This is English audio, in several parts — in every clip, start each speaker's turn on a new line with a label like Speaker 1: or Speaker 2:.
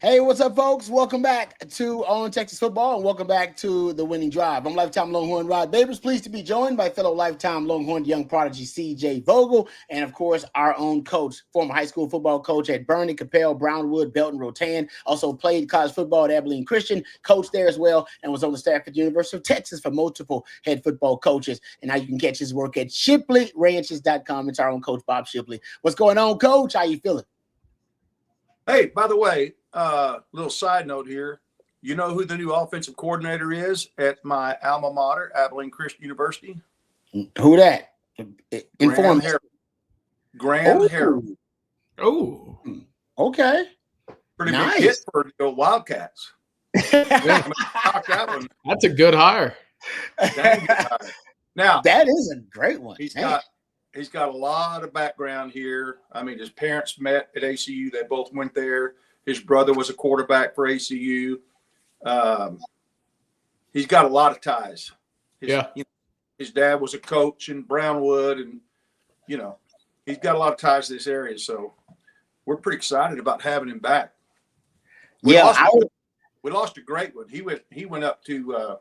Speaker 1: Hey, what's up, folks? Welcome back to On Texas Football, and welcome back to The Winning Drive. I'm lifetime Longhorn Rod Babers, pleased to be joined by fellow lifetime Longhorn young prodigy C.J. Vogel, and, of course, our own coach, former high school football coach at Bernie, Capel, Brownwood, Belton, Rotan. Also played college football at Abilene Christian, coached there as well, and was on the staff at the University of Texas for multiple head football coaches. And now you can catch his work at ShipleyRanches.com. It's our own coach, Bob Shipley. What's going on, Coach? How you feeling?
Speaker 2: Hey, by the way, little side note here. You know who the new offensive coordinator is at my alma mater, Abilene Christian University?
Speaker 1: Who that? Inform
Speaker 2: Harrell. Graham Harrell.
Speaker 3: Oh,
Speaker 1: okay.
Speaker 2: Pretty
Speaker 1: Nice.
Speaker 2: big hit for the Wildcats. That one.
Speaker 3: that's a good hire.
Speaker 2: Dang good hire. Now,
Speaker 1: That is a great one.
Speaker 2: he's
Speaker 1: Man.
Speaker 2: got a lot of background here. I mean, his parents met at ACU. They both went there. His brother was a quarterback for ACU. He's got a lot of ties. His dad was a coach in Brownwood, and he's got a lot of ties to this area. So we're pretty excited about having him back. We lost a great one. He went up to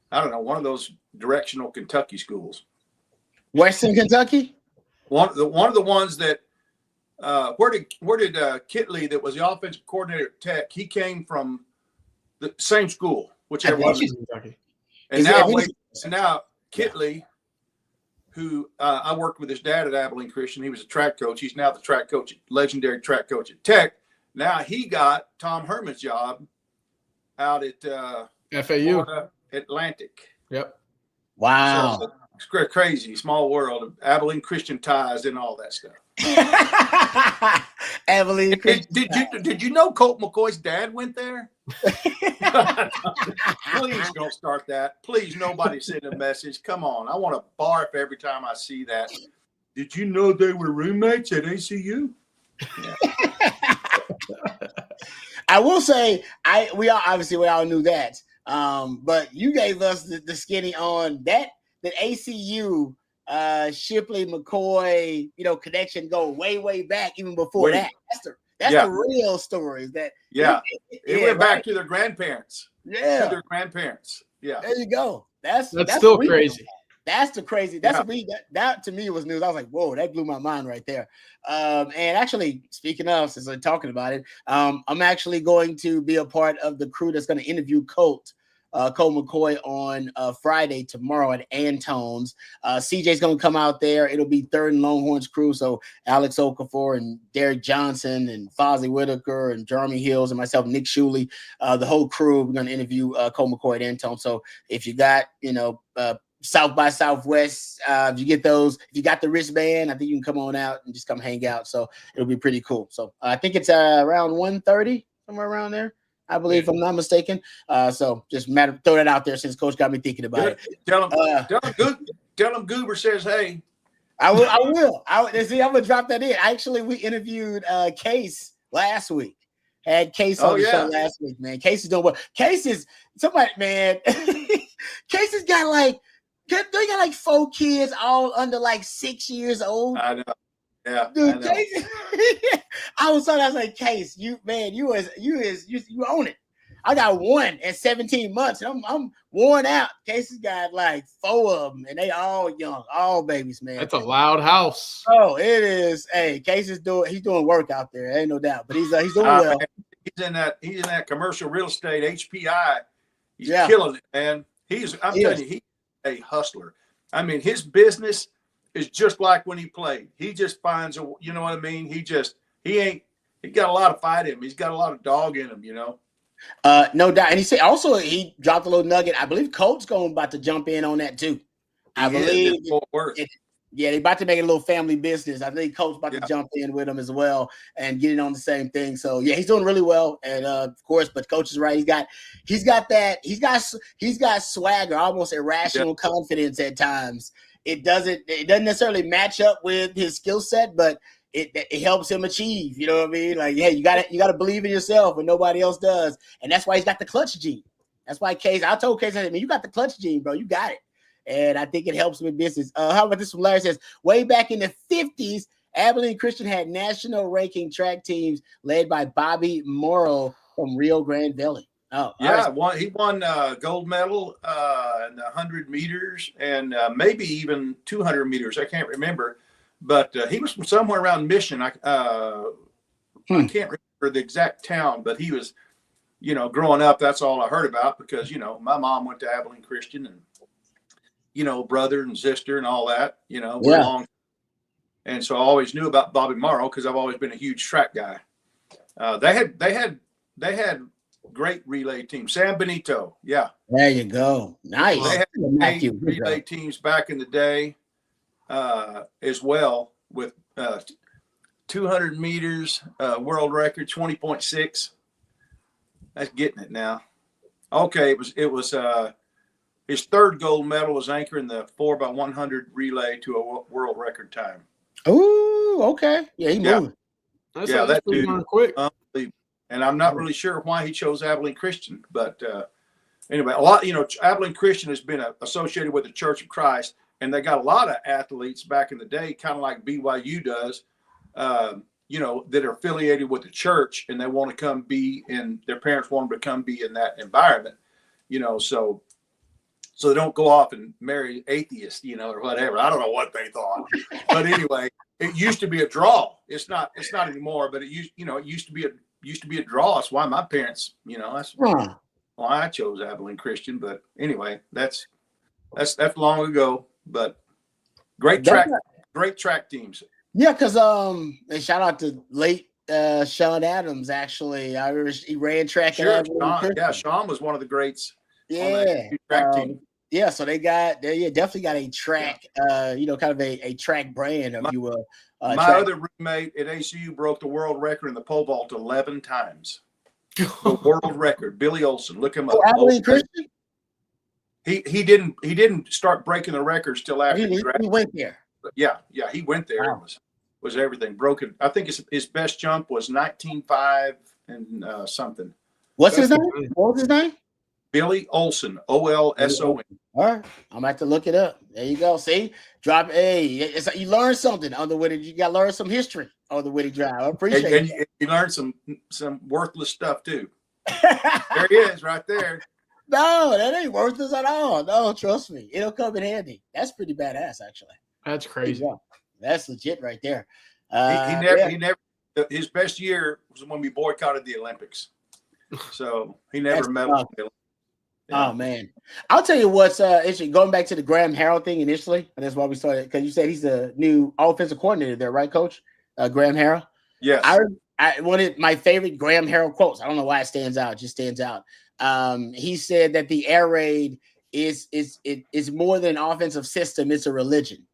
Speaker 2: one of those directional Kentucky schools.
Speaker 1: Western Kentucky?
Speaker 2: One of the ones that where did Kitley, that was the offensive coordinator at Tech, he came from the same school, whichever one. And now Kitley, who I worked with his dad at Abilene Christian, he was a track coach. He's now the legendary track coach at Tech. Now he got Tom Herman's job out at
Speaker 3: FAU,
Speaker 2: Florida Atlantic.
Speaker 3: Yep.
Speaker 1: Wow.
Speaker 2: So, it's crazy, small world of Abilene Christian ties and all that stuff.
Speaker 1: Abilene Christian.
Speaker 2: Did you know Colt McCoy's dad went there? Please don't start that. Please, nobody send a message. Come on, I want to barf every time I see that. Did you know they were roommates at ACU? Yeah.
Speaker 1: I will say, we all knew that. But you gave us the skinny on that ACU Shipley McCoy connection go way back, even before that. That's the real story.
Speaker 2: It went back to their grandparents.
Speaker 1: Yeah,
Speaker 2: to their grandparents. Yeah,
Speaker 1: there you go. That's
Speaker 3: still crazy.
Speaker 1: That's the crazy. That to me was news. I was like, whoa, that blew my mind right there. And actually, speaking of, since I'm talking about it, I'm actually going to be a part of the crew that's going to interview Colt McCoy on Friday tomorrow at Antone's. CJ's going to come out there. It'll be Third and Longhorns crew. So Alex Okafor and Derek Johnson and Fozzie Whitaker and Jeremy Hills and myself, Nick Shuley, the whole crew. We're going to interview Colt McCoy at Antone. So if you got, South by Southwest, if you got the wristband, I think you can come on out and just come hang out. So it'll be pretty cool. So I think it's around 1:30, somewhere around there, I believe, if I'm not mistaken. So just throw that out there since Coach got me thinking about it.
Speaker 2: Tell him Goober says, hey.
Speaker 1: I will. I'm going to drop that in. Actually, we interviewed Case last week. Had Case on the show last week, man. Case is doing well. Case is somebody, man. Case has got they got 4 kids, all under 6 years old.
Speaker 2: I know. Yeah,
Speaker 1: dude.
Speaker 2: I know.
Speaker 1: Case, I was like, Case, you own it. I got one at 17 months, and I'm worn out. Case has got 4 of them, and they all young, all babies, man.
Speaker 3: That's a loud house.
Speaker 1: Oh, it is. Hey, Case he's doing work out there, ain't no doubt. But he's doing well.
Speaker 2: Man, he's in that commercial real estate HPI. He's killing it, man. Telling you, he's a hustler. I mean, his business is just like when he played. He just finds you know what I mean? He got a lot of fight in him. He's got a lot of dog in him,
Speaker 1: No doubt. And he said also he dropped a little nugget. I believe Colt's about to jump in on that too. I believe they're about to make it a little family business. I think Colt's about to jump in with him as well and get it on the same thing. So he's doing really well. And of course, but Coach is right. He's got swagger, almost irrational confidence at times. It doesn't necessarily match up with his skill set, but it helps him achieve. You know what I mean? You gotta believe in yourself when nobody else does, and that's why he's got the clutch gene. That's why I told Case, I said, man, you got the clutch gene, bro. You got it, and I think it helps with business. How about this from Larry? Says way back in the 50s, Abilene Christian had national ranking track teams led by Bobby Morrow From Rio Grande Valley. Oh,
Speaker 2: yeah. He won gold medal in the 100 meters and maybe even 200 meters. I can't remember, but he was from somewhere around Mission. I can't remember the exact town, but he was, growing up, that's all I heard about because, my mom went to Abilene Christian and, brother and sister and all that, we're long. And so I always knew about Bobby Morrow because I've always been a huge track guy. They had great relay teams. San Benito, yeah.
Speaker 1: There you go. Nice.
Speaker 2: They had 8 relay teams back in the day as well with 200 meters world record 20.6. That's getting it now. Okay, it was his third gold medal was anchoring the 4x100 relay to a world record time.
Speaker 1: Oh, okay. Yeah, he moved.
Speaker 3: That's
Speaker 2: that
Speaker 3: pretty
Speaker 2: dude,
Speaker 3: darn quick.
Speaker 2: And I'm not really sure why he chose Abilene Christian, but anyway, a lot, Abilene Christian has been associated with the Church of Christ, and they got a lot of athletes back in the day, kind of like BYU does, that are affiliated with the church, and they want to come be in. Their parents want them to come be in that environment, so they don't go off and marry atheists, or whatever. I don't know what they thought, but anyway, it used to be a draw. It's not anymore, but it used to be a draw. That's why my parents, that's why I chose Abilene Christian. But anyway, that's long ago. But great track teams.
Speaker 1: Yeah, because and shout out to late Sean Adams. Actually, I remember he ran track.
Speaker 2: Sure, Sean was one of the greats.
Speaker 1: Yeah,
Speaker 2: track team.
Speaker 1: Yeah, so they definitely got a track, kind of a track brand, if you will.
Speaker 2: My other roommate at ACU broke the world record in the pole vault 11 times. The world record, Billy Olson. Look him up.
Speaker 1: Abilene Christian?
Speaker 2: He didn't start breaking the records till after
Speaker 1: he went there.
Speaker 2: Yeah, he went there. Wow. Was everything broken? I think his best jump was 19.5 and something.
Speaker 1: What's his name? What was his name?
Speaker 2: Billy Olson, Olson.
Speaker 1: All right, I'm gonna have to look it up. There you go. See, drop. Hey, you learn something on the Witty. You got to learn some history on the Witty Drive. I appreciate it.
Speaker 2: And you learn some worthless stuff too. There he is, right there.
Speaker 1: No, that ain't worthless at all. No, trust me, it'll come in handy. That's pretty badass, actually.
Speaker 3: That's crazy.
Speaker 1: That's legit right there.
Speaker 2: He never. His best year was when we boycotted the Olympics. So he never medaled.
Speaker 1: Yeah. Oh man, I'll tell you what's interesting. Going back to the Graham Harrell thing initially, and that's why we started, because you said he's the new offensive coordinator there, right, Coach? Graham Harrell.
Speaker 2: Yes.
Speaker 1: I one of my favorite Graham Harrell quotes. I don't know why it stands out. It just stands out. He said that the air raid is more than an offensive system; it's a religion.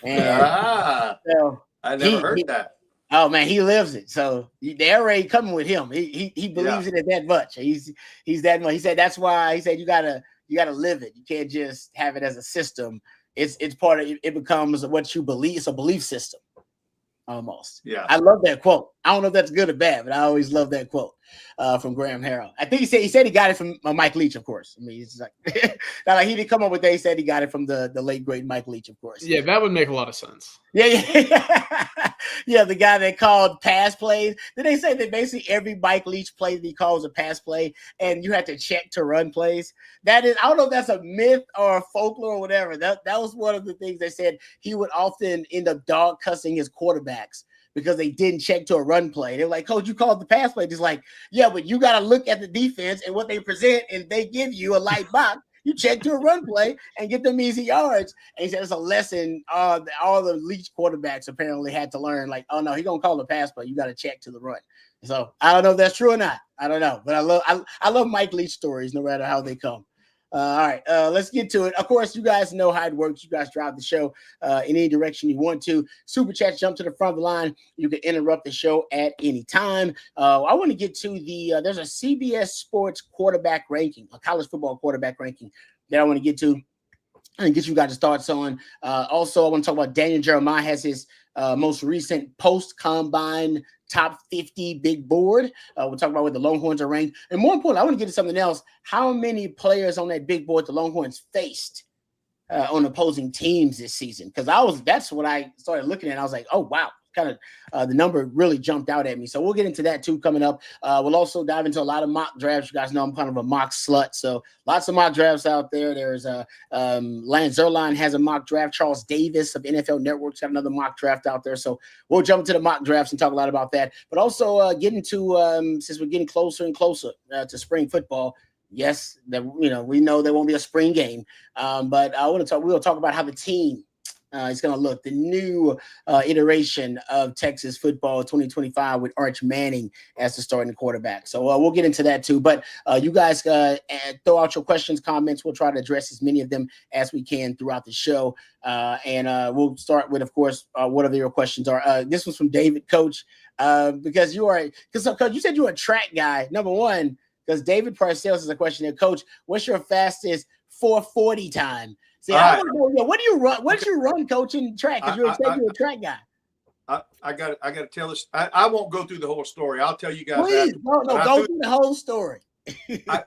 Speaker 1: And so
Speaker 2: I never heard that.
Speaker 1: Oh man, he lives it. So the air raid coming with him. He believes in it that much. He's that much. He said that's why he said you gotta live it. You can't just have it as a system. It's part of it becomes what you believe. It's a belief system. Almost.
Speaker 2: Yeah.
Speaker 1: I love that quote. I don't know if that's good or bad, but I always love that quote from Graham Harrell. I think he said he got it from Mike Leach, of course. I mean, it's like not like he didn't come up with that. He said he got it from the late great Mike Leach, of course.
Speaker 3: Yeah, that would make a lot of sense.
Speaker 1: Yeah, the guy that called pass plays. Did they say that basically every Mike Leach play that he calls a pass play, and you have to check to run plays? That is, I don't know if that's a myth or a folklore or whatever. That was one of the things they said. He would often end up dog cussing his quarterbacks because they didn't check to a run play. They're like, Coach, you called the pass play. He's like, yeah, but you got to look at the defense and what they present, and they give you a light box. You check to a run play and get them easy yards. And he said it's a lesson all the Leach quarterbacks apparently had to learn. Like, oh no, he's gonna call the pass play. You got to check to the run. So I don't know if that's true or not. I don't know, but I love Mike Leach stories, no matter how they come. All right, let's get to it. Of course, you guys know how it works. You guys drive the show in any direction you want to. Super chat, jump to the front of the line. You can interrupt the show at any time. I want to get to there's a CBS Sports quarterback ranking, a college football quarterback ranking that I want to get to and get you guys' thoughts on. Also, I want to talk about Daniel Jeremiah has his most recent post-combine top 50 big board. We'll talk about where the Longhorns are ranked. And more importantly, I want to get to something else. How many players on that big board the Longhorns faced on opposing teams this season? Because that's what I started looking at. I was like, oh, wow. the number really jumped out at me. So we'll get into that too coming up. We'll also dive into a lot of mock drafts. You guys know I'm kind of a mock slut, so lots of mock drafts out there. There's Lance Zierlein has a mock draft. Charles Davis of NFL Network's got another mock draft out there. So we'll jump into the mock drafts and talk a lot about that. But also get into since we're getting closer and closer to spring football. Yes, we know there won't be a spring game, but we'll talk about how the team is going to look, the new iteration of Texas football 2025 with Arch Manning as the starting quarterback. So we'll get into that too. But you guys throw out your questions, comments. We'll try to address as many of them as we can throughout the show. And we'll start with, of course, whatever your questions are. This one's from David, Coach, because Coach, you said you were a track guy. Number one, because David Parcells is a question here. Coach, what's your fastest 440 time? See, I want to know, what do you run? What do you run, Coach, in track? Because you're a track guy.
Speaker 2: I got to tell this. I won't go through the whole story. I'll tell you guys.
Speaker 1: Please, no, go through the whole story.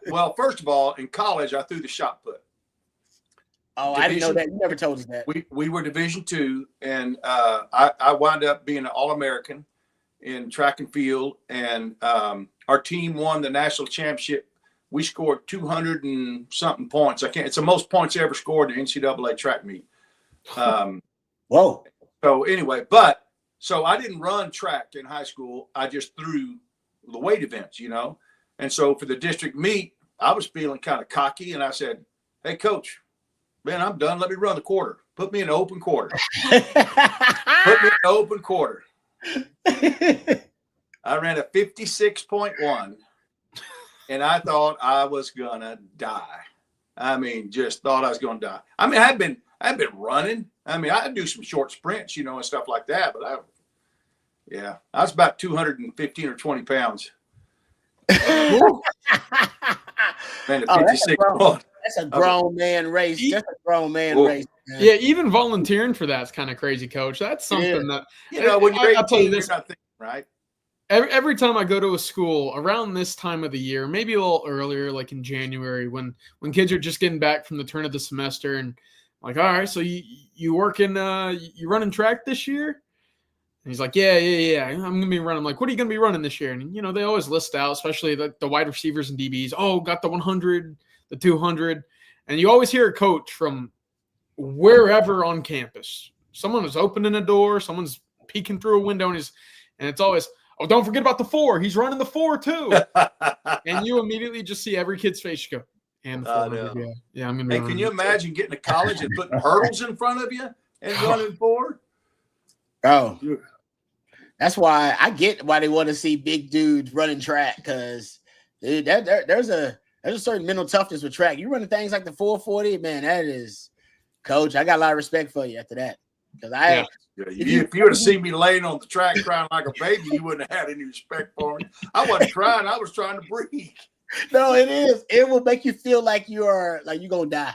Speaker 2: Well, first of all, in college, I threw the shot put.
Speaker 1: Oh, I didn't know that. You never told us that.
Speaker 2: We were Division II, and I wound up being an All-American in track and field, and our team won the national championship. We scored 200 and something points. It's the most points ever scored in the NCAA track meet.
Speaker 1: Whoa.
Speaker 2: So anyway, so I didn't run track in high school. I just threw the weight events, And so for the district meet, I was feeling kind of cocky, and I said, "Hey, Coach, man, I'm done. Let me run the quarter. Put me in the open quarter." Put me in the open quarter. I ran a 56.1. And I thought I was gonna die. I mean, just thought I was gonna die. I mean, I've been running. I mean, I do some short sprints, and stuff like that. But I was about 215 or 20 pounds. Man,
Speaker 1: that's a grown man race. That's a grown man race. Man.
Speaker 3: Yeah, even volunteering for that's kind of crazy, Coach. That's something that
Speaker 2: when you're 18, I'll tell you this, you're not thinking, right?
Speaker 3: Every time I go to a school around this time of the year, maybe a little earlier, like in January, when kids are just getting back from the turn of the semester, and like, all right, so you working, you running track this year? And he's like, yeah, I'm gonna be running. I'm like, what are you gonna be running this year? And they always list out, especially the wide receivers and DBs. Oh, got the 100, the 200, and you always hear a coach from wherever on campus. Someone is opening a door, someone's peeking through a window, and it's always, oh, don't forget about the 4. He's running the 4 too. And you immediately just see every kid's face go, and the 400. Yeah, I'm gonna.
Speaker 2: Hey, can you imagine getting to college and putting hurdles in front of you and running 4?
Speaker 1: Oh, that's why I get why they want to see big dudes running track, because there's a certain mental toughness with track. You running things like the 440, man. That is, Coach. I got a lot of respect for you after that, because
Speaker 2: if you would have seen me laying on the track crying like a baby, you wouldn't have had any respect for me. I wasn't crying. I was trying to breathe.
Speaker 1: No, it is. It will make you feel like you're going to die.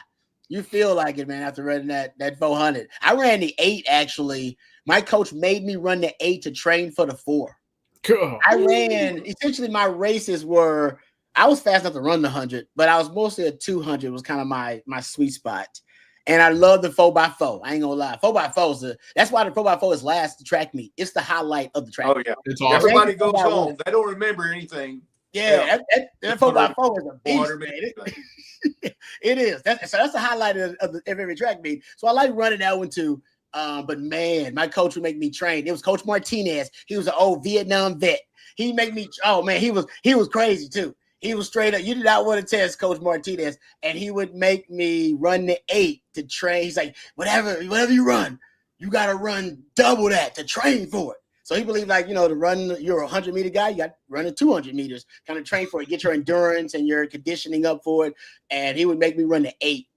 Speaker 1: You feel like it, man, after running that 400. I ran the 8, actually. My coach made me run the 8 to train for the 4.
Speaker 3: Cool.
Speaker 1: I ran, essentially my races were, I was fast enough to run the 100, but I was mostly a 200 was kind of my sweet spot. And I love the 4x4. I ain't gonna lie. 4x4 that's why the 4x4 is last track meet. It's the highlight of the track.
Speaker 2: Oh, yeah.
Speaker 3: It's awesome.
Speaker 2: Everybody goes home. They don't remember anything.
Speaker 1: Yeah, that 4x4 is a beast, man. It is. That's the highlight of every track meet. So I like running that one too. But man, my coach would make me train. It was Coach Martinez. He was an old Vietnam vet. He made me. Oh man, he was crazy too. He was straight up. You did not want to test Coach Martinez, and he would make me run the 8 to train. He's like, whatever you run, you got to run double that to train for it. So he believed, like, to run, you're a 100-meter guy, you got to run 200 meters, kind of train for it, get your endurance and your conditioning up for it. And he would make me run the 8,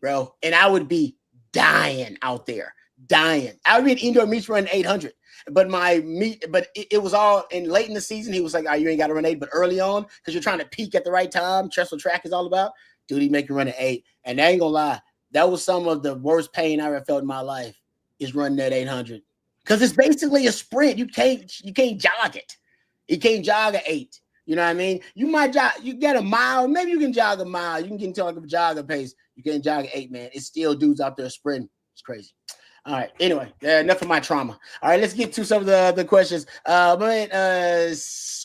Speaker 1: bro. And I would be dying out there, dying. I would be at indoor meets running 800. But it was all in late in the season. He was like, you ain't got to run 8, but early on, because you're trying to peak at the right time. That's what track is all about. Dude, he make you run an 8. And I ain't gonna lie, that was some of the worst pain I ever felt in my life, is running that 800. Because it's basically a sprint. You can't jog it. You can't jog an 8. You know what I mean? You might jog, you get a mile, maybe you can jog a mile. You can get into like a jogger pace. You can't jog an 8, man. It's still dudes out there sprinting. It's crazy. All right. Anyway, enough of my trauma. All right, let's get to some of the questions.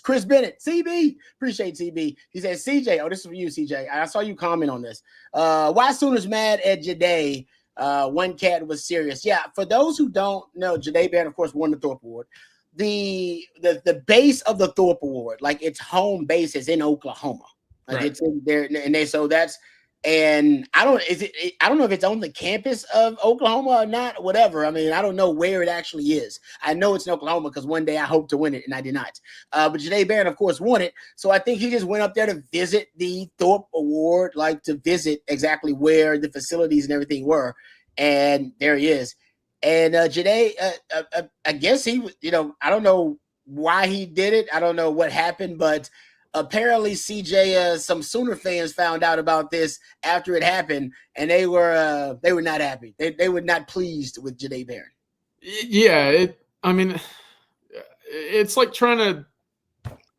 Speaker 1: Chris Bennett, CB, appreciate CB. He said, CJ, this is for you, CJ. I saw you comment on this. Why Sooners mad at Jahdae? One cat was serious. Yeah, for those who don't know, Jahdae Barron, of course, won the Thorpe Award. The base of the Thorpe Award, like its home base is in Oklahoma. Like right. It's in there, and I don't know if it's on the campus of Oklahoma or not, whatever. I mean, I don't know where it actually is. I know it's in Oklahoma because one day I hoped to win it and I did not. But Jahdae Barron, of course, won it. So I think he just went up there to visit the Thorpe Award, like to visit exactly where the facilities and everything were. And there he is. And Jahdae, I guess he, I don't know why he did it. I don't know what happened, but apparently, CJ, some Sooner fans found out about this after it happened, and they were not happy. They were not pleased with Jahdae Barron.
Speaker 3: Yeah, it's like trying to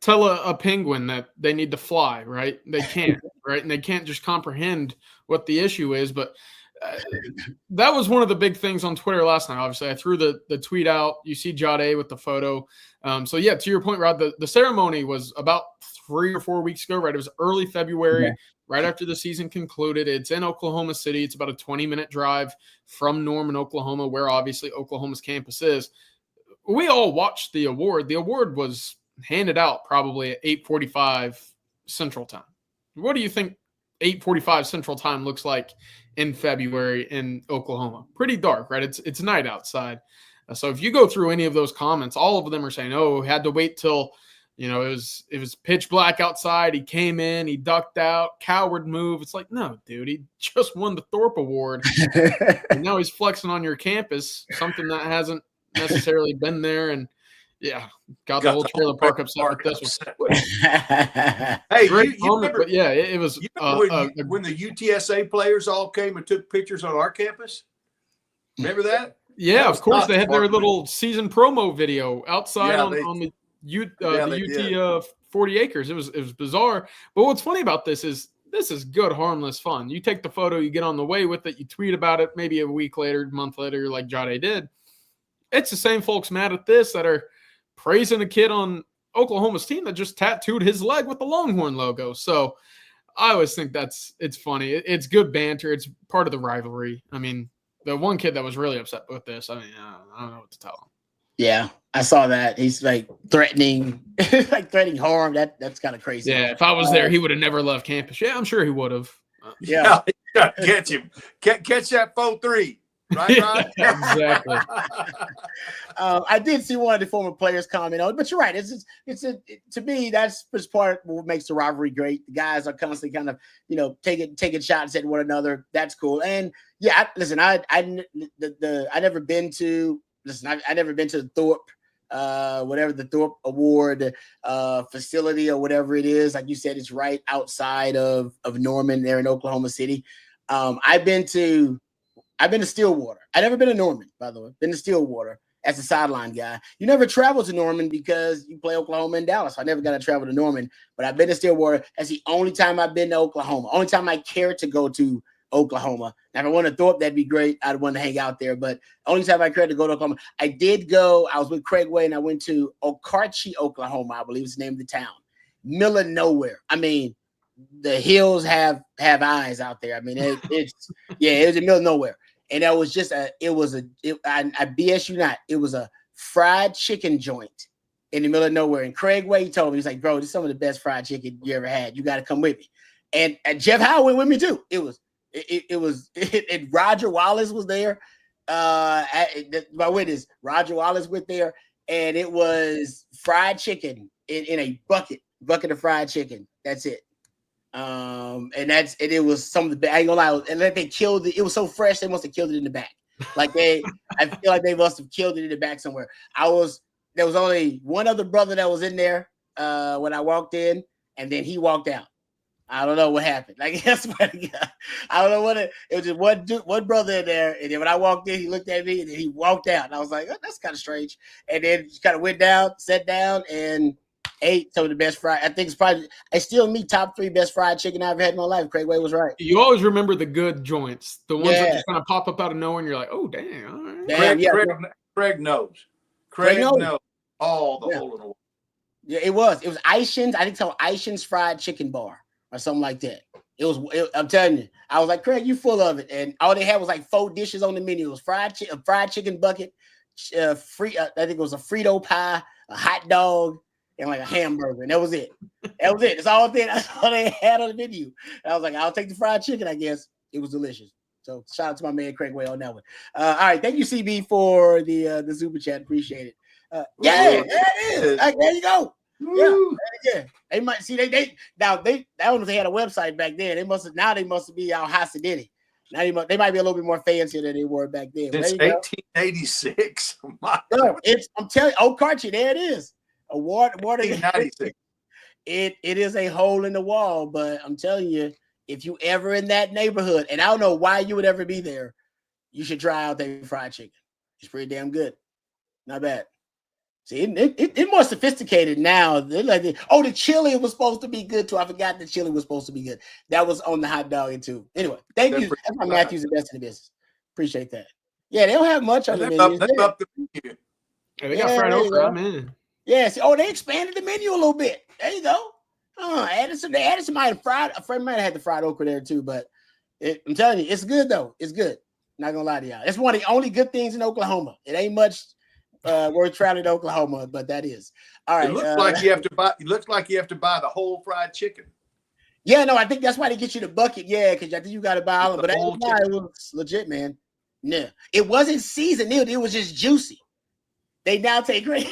Speaker 3: tell a penguin that they need to fly, right? They can't, right? And they can't just comprehend what the issue is. But that was one of the big things on Twitter last night. Obviously, I threw the tweet out. You see Jahdae with the photo. So yeah, to your point, Rod, the ceremony was about 3 or 4 weeks ago, right? It was early February, right after the season concluded. It's in Oklahoma City. It's about a 20-minute drive from Norman, Oklahoma, where obviously Oklahoma's campus is. We all watched the award. The award was handed out probably at 8:45 Central Time. What do you think 8:45 Central Time looks like in February in Oklahoma? Pretty dark, right? It's night outside. So if you go through any of those comments, all of them are saying, "Oh, had to wait till it was pitch black outside. He came in, he ducked out, coward move." It's like, no, dude, he just won the Thorpe Award, and now he's flexing on your campus, something that hasn't necessarily been there, and yeah, got the whole trailer park upset with this one.
Speaker 2: Hey, you remember,
Speaker 3: but yeah, it was
Speaker 2: when the UTSA players all came and took pictures on our campus. Remember that?
Speaker 3: Yeah, of course. They had their little season promo video outside on the UT 40 acres. It was bizarre. But what's funny about this is good, harmless fun. You take the photo, you get on the way with it, you tweet about it maybe a week later, month later, like Jahdae did. It's the same folks mad at this that are praising a kid on Oklahoma's team that just tattooed his leg with the Longhorn logo. So I always think it's funny. It's good banter. It's part of the rivalry. I mean, the one kid that was really upset with this, I don't know what to tell him.
Speaker 1: Yeah, I saw that. He's like threatening harm. That's kind of crazy.
Speaker 3: Yeah, if I was there, he would have never left campus. Yeah, I'm sure he would have.
Speaker 2: Yeah, catch him. Catch that 4-3. Right, Ron?
Speaker 3: Exactly.
Speaker 1: I did see one of the former players comment on it, but you're right. To me, that's just part of what makes the rivalry great. The guys are constantly kind of, taking shots at one another. That's cool. And yeah, I never been to the Thorpe, whatever the Thorpe Award facility or whatever it is. Like you said, it's right outside of Norman there in Oklahoma City. I've been to Stillwater. I've never been to Norman, by the way. Been to Stillwater as a sideline guy. You never travel to Norman because you play Oklahoma and Dallas. I never got to travel to Norman, but I've been to Stillwater. That's the only time I've been to Oklahoma. Only time I care to go to Oklahoma. Now, if I went to Thorpe, that'd be great. I'd want to hang out there, but only time I cared to go to Oklahoma. I did go. I was with Craig Way, and I went to Okarche, Oklahoma. I believe is the name of the town. Middle of nowhere. I mean, the hills have eyes out there. I mean, it was in the middle of nowhere. And that was just I BS you not. It was a fried chicken joint in the middle of nowhere. And Craig Way told me, he's like, bro, this is some of the best fried chicken you ever had. You got to come with me. And Jeff Howe went with me too. And Roger Wallace was there. My witness, Roger Wallace went there, and it was fried chicken in a bucket of fried chicken. That's it. And it was some of the best. I ain't gonna lie, and then they killed it. It was so fresh, they must have killed it in the back. I feel like they must have killed it in the back somewhere. There was only one other brother that was in there when I walked in, and then he walked out. I don't know what happened. I don't know what it was. Just one brother in there, and then when I walked in, he looked at me, and then he walked out. And I was like, oh, that's kind of strange. And then just kind of went down, sat down, and ate some of the best fried. I think it's still me top 3 best fried chicken I've had in my life. Craig Way was right.
Speaker 3: You always remember the good joints, the ones that
Speaker 1: Yeah.
Speaker 3: just kind of pop up out of nowhere, and you're like, oh, dang. All right.
Speaker 1: Damn,
Speaker 2: Craig knows.
Speaker 1: Craig knows
Speaker 2: all the hole in the wall.
Speaker 1: Yeah, it was Aishin's. I think so. Aishin's fried chicken bar or something like that. I'm telling you, I was like, Craig, you full of it, and all they had was like 4 dishes on the menu. It was fried chicken bucket, I think it was a Frito pie, a hot dog, and like a hamburger, and that was it. That was it. That's all they had on the menu. And I was like, I'll take the fried chicken. I guess it was delicious. So shout out to my man Craig Way on that one. All right, thank you, CB, for the super chat. Appreciate it. Yeah, there it is. There you go. Yeah. They might see they I don't know if they had a website back then. They must be out Hasidini. Now they might be a little bit more fancy than they were back then.
Speaker 2: Since 1886.
Speaker 1: I'm telling you, Oak Carchi, there it is. A water.
Speaker 2: 1896.
Speaker 1: It is a hole in the wall, but I'm telling you, if you ever in that neighborhood, and I don't know why you would ever be there, you should try out their fried chicken. It's pretty damn good. Not bad. See, it's more sophisticated now. They're like, the chili was supposed to be good too. I forgot the chili was supposed to be good. That was on the hot dog too. Anyway, thank you. That's why Matthew's the best in the business. Appreciate that. Yeah, they don't have much on the menu.
Speaker 3: Yeah, they got fried okra, man.
Speaker 1: Yeah, see, they expanded the menu a little bit. There you go. They added some fried. A friend might have had the fried okra there too, but I'm telling you, it's good though. It's good. Not gonna lie to y'all. It's one of the only good things in Oklahoma. It ain't much worth traveling to Oklahoma, but that is all right.
Speaker 2: It looks like you have to buy. It looks like you have to buy the whole fried chicken.
Speaker 1: Yeah, no, I think that's why they get you the bucket. Yeah, because I think you got to buy all of them. But that's why it was legit, man. Yeah, it wasn't seasoned. It was just juicy. They now take great.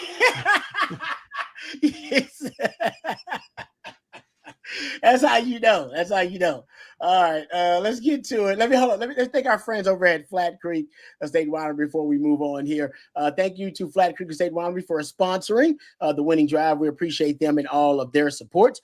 Speaker 1: That's how you know. That's how you know. All right, let's get to it. Let's thank our friends over at Flat Creek Estate Winery before we move on here. Thank you to Flat Creek Estate Winery for sponsoring the winning drive. We appreciate them and all of their support.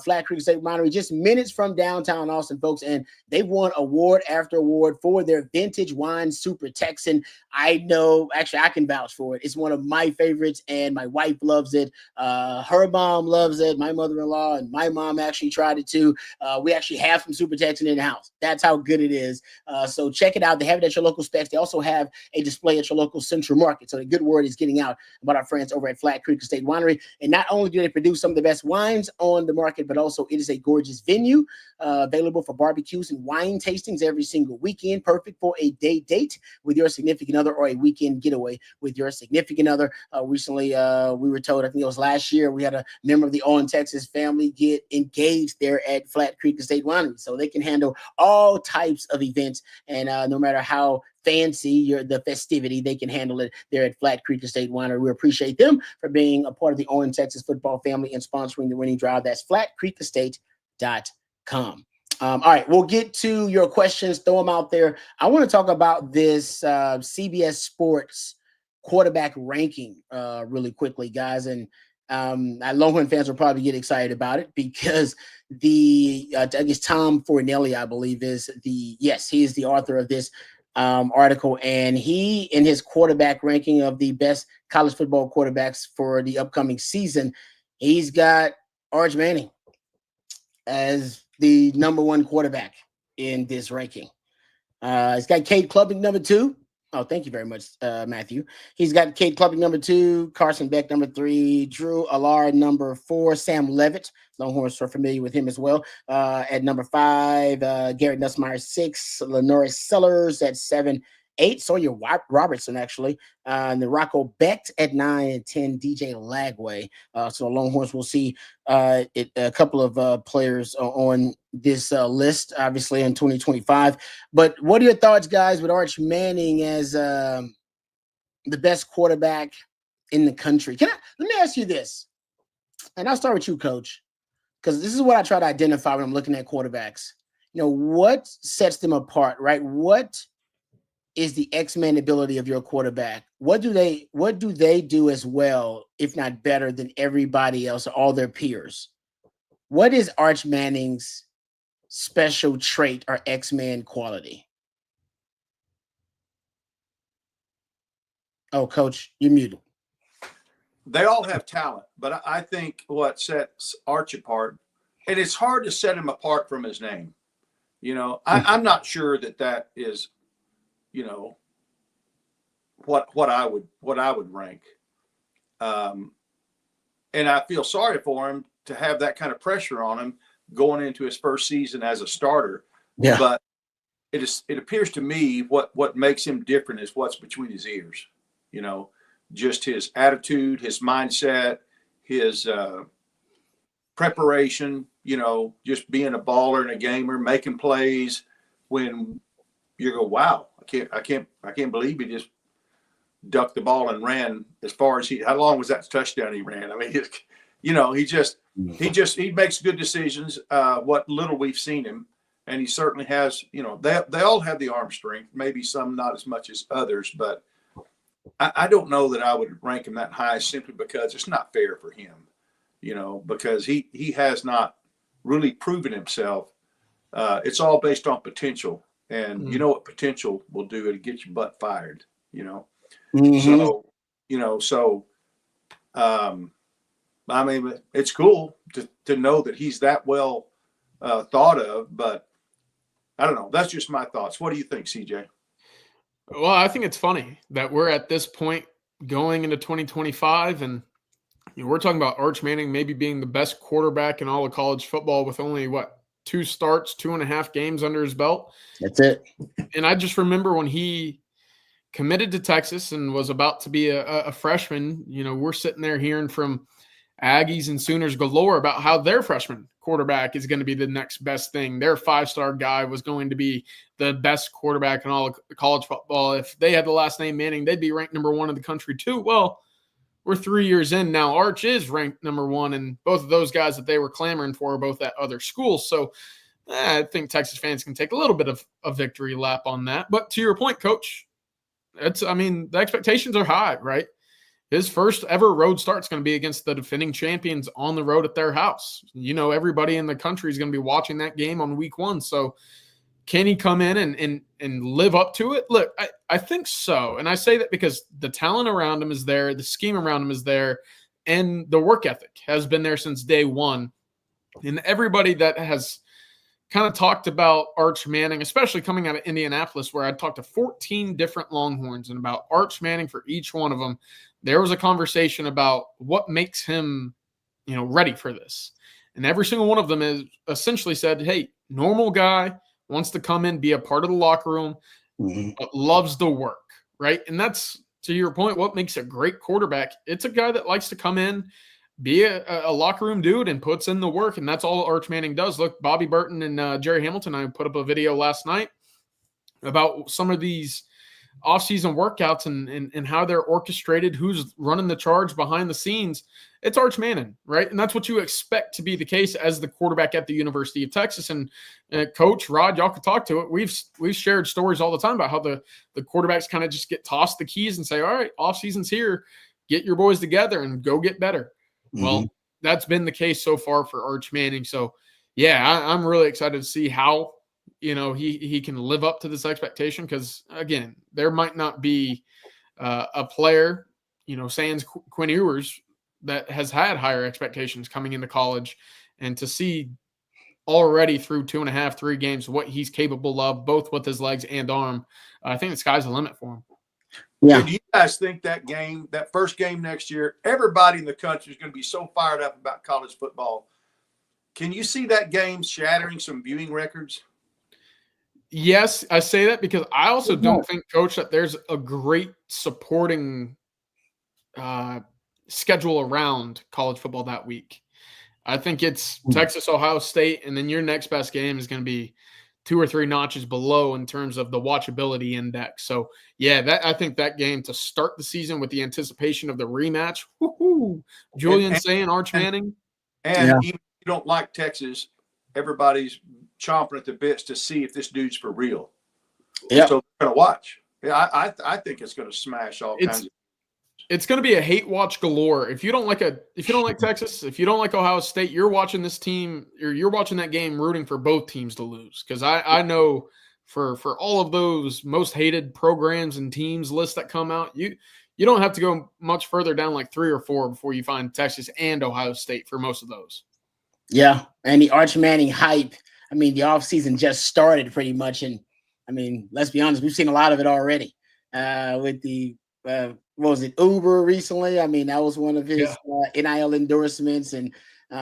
Speaker 1: Flat Creek Estate Winery, just minutes from downtown Austin, folks, and they've won award after award for their vintage wine, Super Texan. I know, actually, I can vouch for it. It's one of my favorites, and my wife loves it. Her mom loves it. My mother-in-law and my mom actually tried it too. We actually have some Super Texan in the house. That's how good it is. So check it out. They have it at your local specs. They also have a display at your local Central Market. So the good word is getting out about our friends over at Flat Creek Estate Winery. And not only do they produce some of the best wines on the market, but also it is a gorgeous venue available for barbecues and wine tastings every single weekend. Perfect for a day date with your significant other or a weekend getaway with your significant other. Recently, we were told, I think it was last year, we had a member of the Owen, Texas family get engaged there at Flat Creek Estate Winery. So they can handle all types of events, and no matter how fancy the festivity, they can handle it there at Flat Creek Estate Winery. We appreciate them for being a part of the Owen, Texas football family and sponsoring the winning drive. That's flatcreekestate.com. All right, we'll get to your questions. Throw them out there. I want to talk about this CBS Sports quarterback ranking really quickly, guys. And Longhorn fans will probably get excited about it because I guess Tom Fornelli, I believe, he is the author of this article, and he, in his quarterback ranking of the best college football quarterbacks for the upcoming season, he's got Arch Manning as the number 1 quarterback in this ranking. He's got Cade Klubnik number 2. Oh, thank you very much, Matthew. He's got Cade Klubnik number 2, Carson Beck number 3, Drew Allard number 4, Sam Levitt. Longhorns are familiar with him as well. At number 5, Garrett Nussmeier 6, Lenoris Sellers at 7, 8, Sawyer Robertson actually, and then Rocco Becht at 9 and 10, DJ Lagway. So Longhorns will see a couple of players on this list, obviously in 2025. But what are your thoughts, guys, with Arch Manning as the best quarterback in the country? Let me ask you this, and I'll start with you, Coach, because this is what I try to identify when I'm looking at quarterbacks. What sets them apart, right? What is the X-Men ability of your quarterback? What do they do as well, if not better than everybody else or all their peers? What is Arch Manning's special trait or X-Men quality? Oh, Coach, you're muted.
Speaker 2: they all have talent, but I think what sets Arch apart, and it's hard to set him apart from his name. I'm not sure that is, what I would rank. And I feel sorry for him to have that kind of pressure on him going into his first season as a starter.
Speaker 1: Yeah.
Speaker 2: But it appears to me what makes him different is what's between his ears. Just his attitude, his mindset, his preparation, just being a baller and a gamer, making plays when you go, wow, I can't believe he just ducked the ball and ran as far as how long was that touchdown he ran? I mean, he makes good decisions, what little we've seen him. And he certainly has, they all have the arm strength, maybe some not as much as others, but I don't know that I would rank him that high simply because it's not fair for him, because he has not really proven himself. It's all based on potential, and you know what potential will do? It'll get your butt fired, So, I mean, it's cool to know that he's that well thought of, but I don't know. That's just my thoughts. What do you think, CJ?
Speaker 3: Well, I think it's funny that we're at this point going into 2025, and we're talking about Arch Manning maybe being the best quarterback in all of college football with only 2 starts, 2.5 games under his belt.
Speaker 1: That's it.
Speaker 3: And I just remember when he committed to Texas and was about to be a freshman, we're sitting there hearing from Aggies and Sooners galore about how their freshman quarterback is going to be the next best thing. Their 5-star guy was going to be the best quarterback in all of college football. If they had the last name Manning, they'd be ranked number 1 in the country too. Well, we're 3 years in now. Arch is ranked number 1, and both of those guys that they were clamoring for are both at other schools. So I think Texas fans can take a little bit of a victory lap on that. But to your point, Coach, the expectations are high, right? His first ever road start is going to be against the defending champions on the road at their house. Everybody in the country is going to be watching that game on week 1. So can he come in and live up to it? Look, I think so. And I say that because the talent around him is there, the scheme around him is there, and the work ethic has been there since day one. And everybody that has kind of talked about Arch Manning, especially coming out of Indianapolis, where I talked to 14 different Longhorns and about Arch Manning for each one of them, there was a conversation about what makes him, ready for this. And every single one of them is essentially said, hey, normal guy, wants to come in, be a part of the locker room, but loves the work, right? And that's, to your point, what makes a great quarterback. It's a guy that likes to come in, be a locker room dude and puts in the work, and that's all Arch Manning does. Look, Bobby Burton and Jerry Hamilton, I put up a video last night about some of these off-season workouts and how they're orchestrated, who's running the charge behind the scenes. It's Arch Manning, right? And that's what you expect to be the case as the quarterback at the University of Texas. And Coach Rod, y'all could talk to it. We've shared stories all the time about how the quarterbacks kind of just get tossed the keys and say, all right, off-season's here. Get your boys together and go get better. Well, that's been the case so far for Arch Manning. So, yeah, I'm really excited to see how he can live up to this expectation, because, again, there might not be a player, sans Quinn Ewers, that has had higher expectations coming into college, and to see already through 2.5, 3 games what he's capable of, both with his legs and arm, I think the sky's the limit for him.
Speaker 2: Yeah. Do you guys think that first game next year, everybody in the country is going to be so fired up about college football? Can you see that game shattering some viewing records?
Speaker 3: Yes, I say that because I also don't think, Coach, that there's a great supporting schedule around college football that week. I think it's Texas, Ohio State, and then your next best game is going to be 2 or 3 notches below in terms of the watchability index. So, yeah, I think that game to start the season with the anticipation of the rematch, Julian saying Arch Manning.
Speaker 2: And even if you don't like Texas, everybody's chomping at the bits to see if this dude's for real. Yeah. So they're going to watch. Yeah, I think it's going to smash all kinds of.
Speaker 3: It's going to be a hate watch galore. If you don't like Texas, if you don't like Ohio State, you're watching this team, or you're watching that game rooting for both teams to lose. Because I know for all of those most hated programs and teams lists that come out, you don't have to go much further down, like 3 or 4, before you find Texas and Ohio State for most of those.
Speaker 1: Yeah, and the Arch Manning hype. I mean, the offseason just started pretty much, and I mean, let's be honest, we've seen a lot of it already. With the what was it, Uber recently? I mean, that was one of his NIL endorsements, and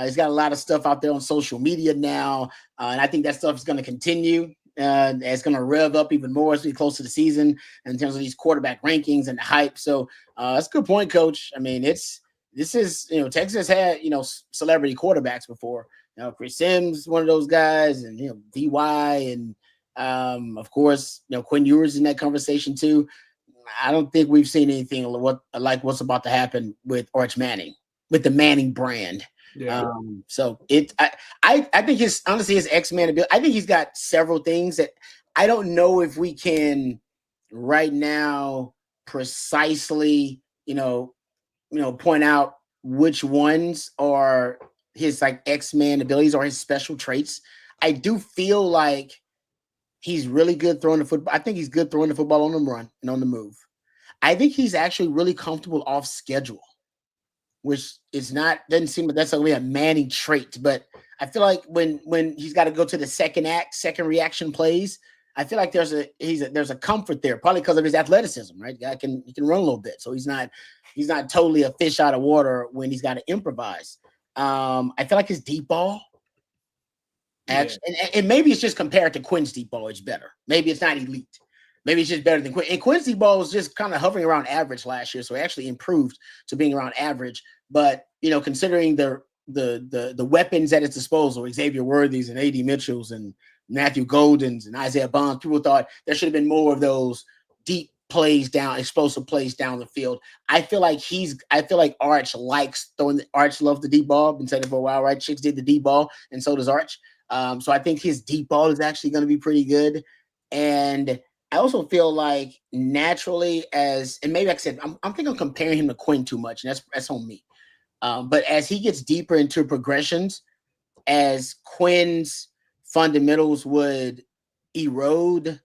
Speaker 1: he's got a lot of stuff out there on social media now, and I think that stuff is going to continue. It's going to rev up even more as we get close to the season in terms of these quarterback rankings and the hype. So that's a good point, Coach. I mean, this is, Texas had, celebrity quarterbacks before. Chris Sims, one of those guys, and DY, and of course, Quinn Ewers in that conversation too. I don't think we've seen anything like what's about to happen with Arch Manning, with the Manning brand.
Speaker 3: Yeah.
Speaker 1: So I think his X-Man ability, I think he's got several things that I don't know if we can right now precisely, point out which ones are his like X-Man abilities or his special traits. I do feel like he's really good throwing the football. I think he's good throwing the football on the run and on the move. I think he's actually really comfortable off schedule, which doesn't seem like that's only a Manning trait. But I feel like when he's got to go to the second reaction plays, I feel like there's a comfort there, probably because of his athleticism, right? The guy he can run a little bit, so he's not totally a fish out of water when he's got to improvise. I feel like his deep ball, actually, and maybe it's just compared to Quinn's deep ball, it's better. Maybe it's not elite. Maybe it's just better than Quinn. And Quinn's deep ball was just kind of hovering around average last year, so he actually improved to being around average. But considering the weapons at his disposal, Xavier Worthy's and A.D. Mitchell's and Matthew Golden's and Isaiah Bonds, people thought there should have been more of those deep plays down, explosive plays down the field. I feel like Arch likes throwing. Arch loves the deep ball. Been saying it for a while, right? Chicks did the deep ball, and so does Arch. So I think his deep ball is actually going to be pretty good. And I also feel like naturally, and maybe like I said, I'm thinking I'm comparing him to Quinn too much, and that's on me. But as he gets deeper into progressions, as Quinn's fundamentals would erode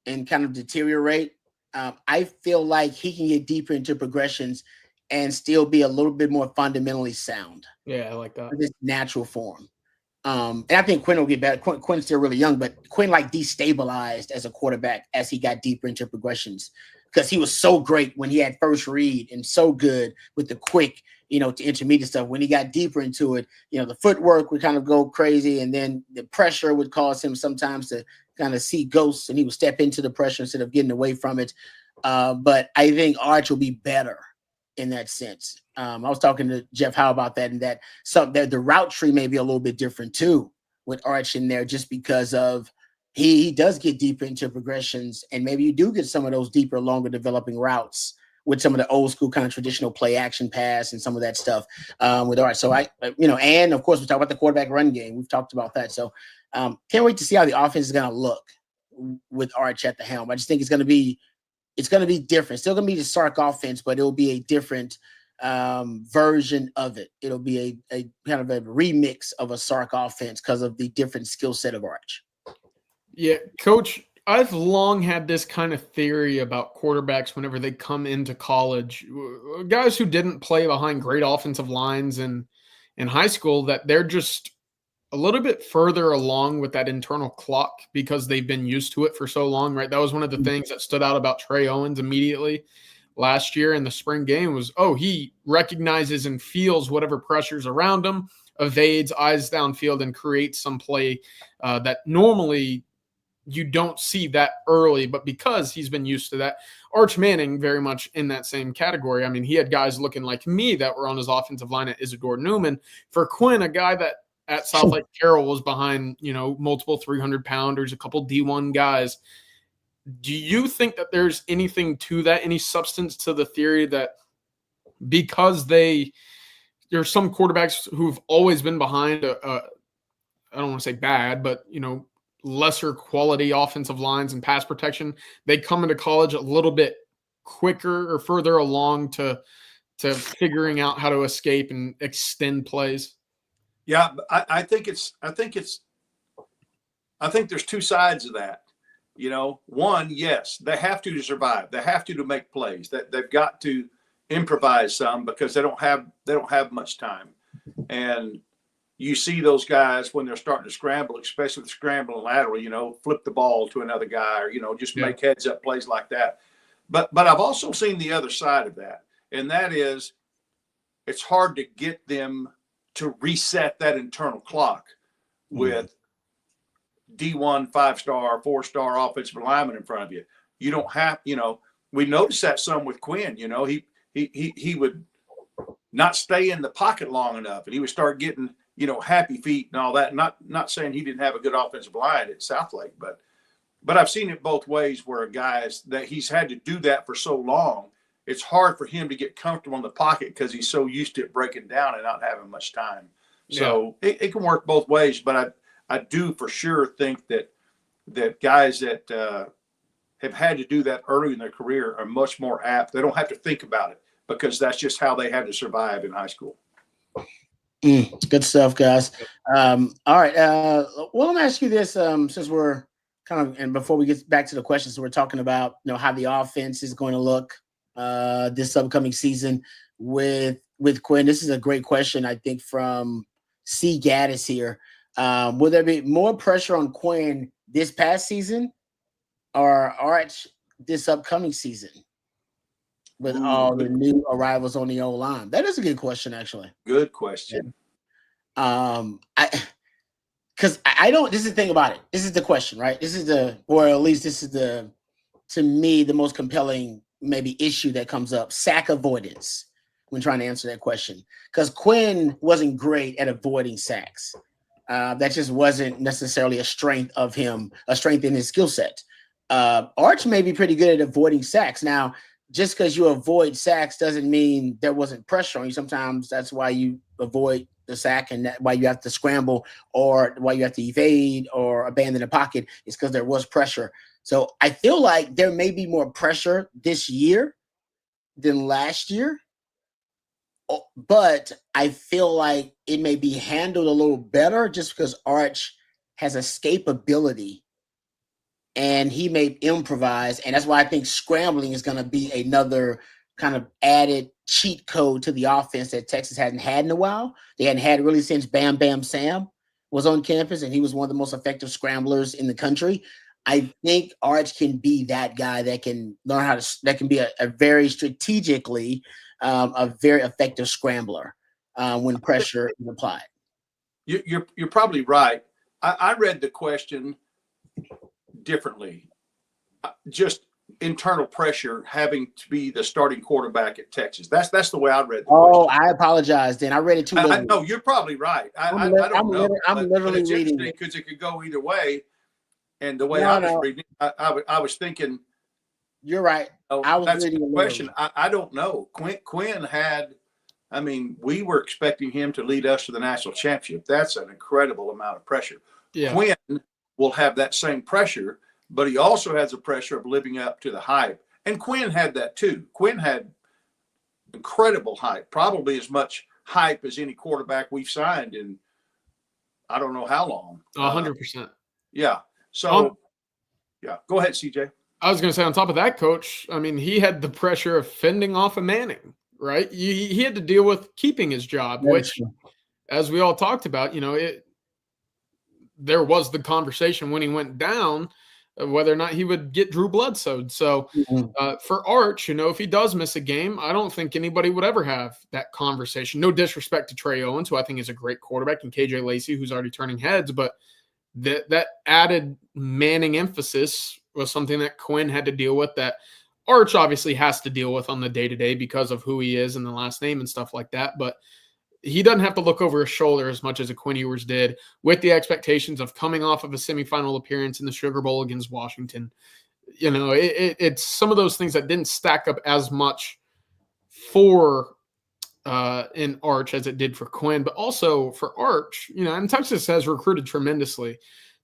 Speaker 1: and kind of deteriorate, I feel like he can get deeper into progressions and still be a little bit more fundamentally sound.
Speaker 3: Yeah, I like that.
Speaker 1: In this natural form. And I think Quinn will get better. Quinn's still really young, but Quinn destabilized as a quarterback as he got deeper into progressions, because he was so great when he had first read and so good with the quick, to intermediate stuff. When he got deeper into it, the footwork would kind of go crazy, and then the pressure would cause him sometimes to kind of see ghosts, and he would step into the pressure instead of getting away from it. But I think Arch will be better in that sense. I was talking to Jeff Howe about that, and that the route tree may be a little bit different too with Arch in there, just because of he does get deeper into progressions, and maybe you do get some of those deeper, longer developing routes with some of the old school kind of traditional play action pass and some of that stuff with Arch. So and of course we talk about the quarterback run game. We've talked about that. So can't wait to see how the offense is going to look with Arch at the helm. I just think it's going to be different. It's still going to be the Sark offense, but it'll be a different version of it. It'll be a kind of a remix of a Sark offense because of the different skill set of Arch.
Speaker 3: Yeah, Coach, I've long had this kind of theory about quarterbacks whenever they come into college. Guys who didn't play behind great offensive lines in high school, that they're just a little bit further along with that internal clock because they've been used to it for so long, right? That was one of the things that stood out about Trey Owens immediately last year in the spring game was, he recognizes and feels whatever pressures around him, evades, eyes downfield, and creates some play that normally you don't see that early, but because he's been used to that. Arch Manning very much in that same category. I mean, he had guys looking like me that were on his offensive line at Isidore Newman. For Quinn, a guy that at South Lake Carroll was behind, multiple 300-pounders, a couple D1 guys. Do you think that there's anything to that, any substance to the theory that because there's some quarterbacks who've always been behind I don't want to say bad, but, lesser quality offensive lines and pass protection, they come into college a little bit quicker or further along to figuring out how to escape and extend plays?
Speaker 2: Yeah, I think there's two sides of that. One, yes, they have to survive. They have to make plays. That they've got to improvise some because they don't have much time. And you see those guys when they're starting to scramble, especially with scrambling lateral, flip the ball to another guy or, just make heads up plays like that. But I've also seen the other side of that. And that is it's hard to get them to reset that internal clock with D1 5-star, 4-star offensive lineman in front of you. You don't have, we noticed that some with Quinn, he would not stay in the pocket long enough and he would start getting, happy feet and all that. Not saying he didn't have a good offensive line at Southlake, but I've seen it both ways where a guy's that he's had to do that for so long. It's hard for him to get comfortable in the pocket because he's so used to it breaking down and not having much time. So it can work both ways, but I do for sure think that guys that have had to do that early in their career are much more apt. They don't have to think about it because that's just how they had to survive in high school.
Speaker 1: Good stuff, guys. All right. Well, let me ask you this, since we're and before we get back to the questions, we're talking about, how the offense is going to look this upcoming season with Quinn. This is a great question, I think, from C. Gaddis here. Will there be more pressure on Quinn this past season or Arch this upcoming season with all the new arrivals on the O-line? That is a good question, actually.
Speaker 2: Good question.
Speaker 1: Because I don't. This is the thing about it. This is the question, right? This is to me, the most compelling maybe issue that comes up: sack avoidance when trying to answer that question. Because Quinn wasn't great at avoiding sacks. That just wasn't necessarily a strength of him, a strength in his skill set. Arch may be pretty good at avoiding sacks. Now, just because you avoid sacks doesn't mean there wasn't pressure on you. Sometimes that's why you avoid the sack and why you have to scramble or why you have to evade or abandon the pocket is because there was pressure. So I feel like there may be more pressure this year than last year. But I feel like it may be handled a little better just because Arch has escapability and he may improvise. And that's why I think scrambling is going to be another kind of added cheat code to the offense that Texas hadn't had in a while. They hadn't had really since Bam Bam Sam was on campus, and he was one of the most effective scramblers in the country. I think Arch can be that guy that can learn that can be a very strategically a very effective scrambler when pressure is applied.
Speaker 2: You're probably right. I read the question differently. Just internal pressure having to be the starting quarterback at Texas. That's the way I read the question.
Speaker 1: I apologize. Then I read it too late.
Speaker 2: I know you're probably right. I don't know.
Speaker 1: I'm literally reading
Speaker 2: because it could go either way. And the way I was reading, I was thinking.
Speaker 1: You're right. I was
Speaker 2: that's
Speaker 1: reading
Speaker 2: the question. I don't know. Quinn had. I mean, we were expecting him to lead us to the national championship. That's an incredible amount of pressure. Yeah. Quinn will have that same pressure, but he also has the pressure of living up to the hype. And Quinn had that too. Quinn had incredible hype, probably as much hype as any quarterback we've signed in I don't know how long.
Speaker 3: 100%.
Speaker 2: Yeah. So, yeah. Go ahead, CJ.
Speaker 3: I was going to say, on top of that, Coach, I mean, he had the pressure of fending off a Manning, right? He had to deal with keeping his job, which, as we all talked about, there was the conversation when he went down of whether or not he would get Drew Bledsoe. So for Arch, if he does miss a game, I don't think anybody would ever have that conversation. No disrespect to Trey Owens, who I think is a great quarterback, and KJ Lacey, who's already turning heads, but that added Manning emphasis was something that Quinn had to deal with, that Arch obviously has to deal with on the day-to-day because of who he is and the last name and stuff like that. But he doesn't have to look over his shoulder as much as a Quinn Ewers did, with the expectations of coming off of a semifinal appearance in the Sugar Bowl against Washington. It's some of those things that didn't stack up as much for in Arch as it did for Quinn, but also for Arch, and Texas has recruited tremendously.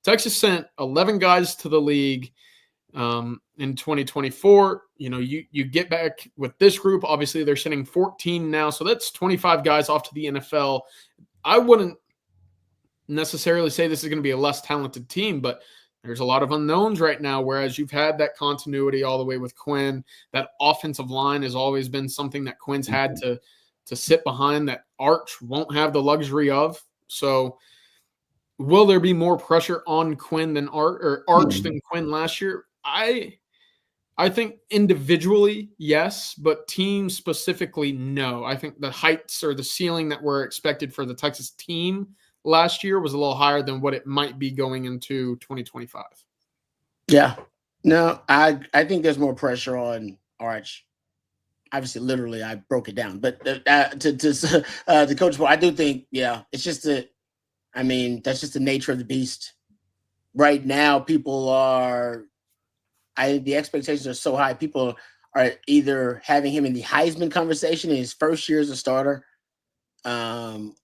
Speaker 3: Texas sent 11 guys to the league in 2024. You get back with this group. Obviously, they're sending 14 now, so that's 25 guys off to the NFL. I wouldn't necessarily say this is going to be a less talented team, but There's a lot of unknowns right now, whereas you've had that continuity all the way with Quinn. That offensive line has always been something that Quinn's had to sit behind, that Arch won't have the luxury of. So will there be more pressure on Quinn than Arch than Quinn last year? I think individually, yes, but team specifically, no. I think the heights or the ceiling that were expected for the Texas team last year was a little higher than what it might be going into 2025.
Speaker 1: Yeah. No, I think there's more pressure on Arch. Obviously, literally, I broke it down. But to the coach, I do think, it's just that's just the nature of the beast. Right now, the expectations are so high. People are either having him in the Heisman conversation in his first year as a starter,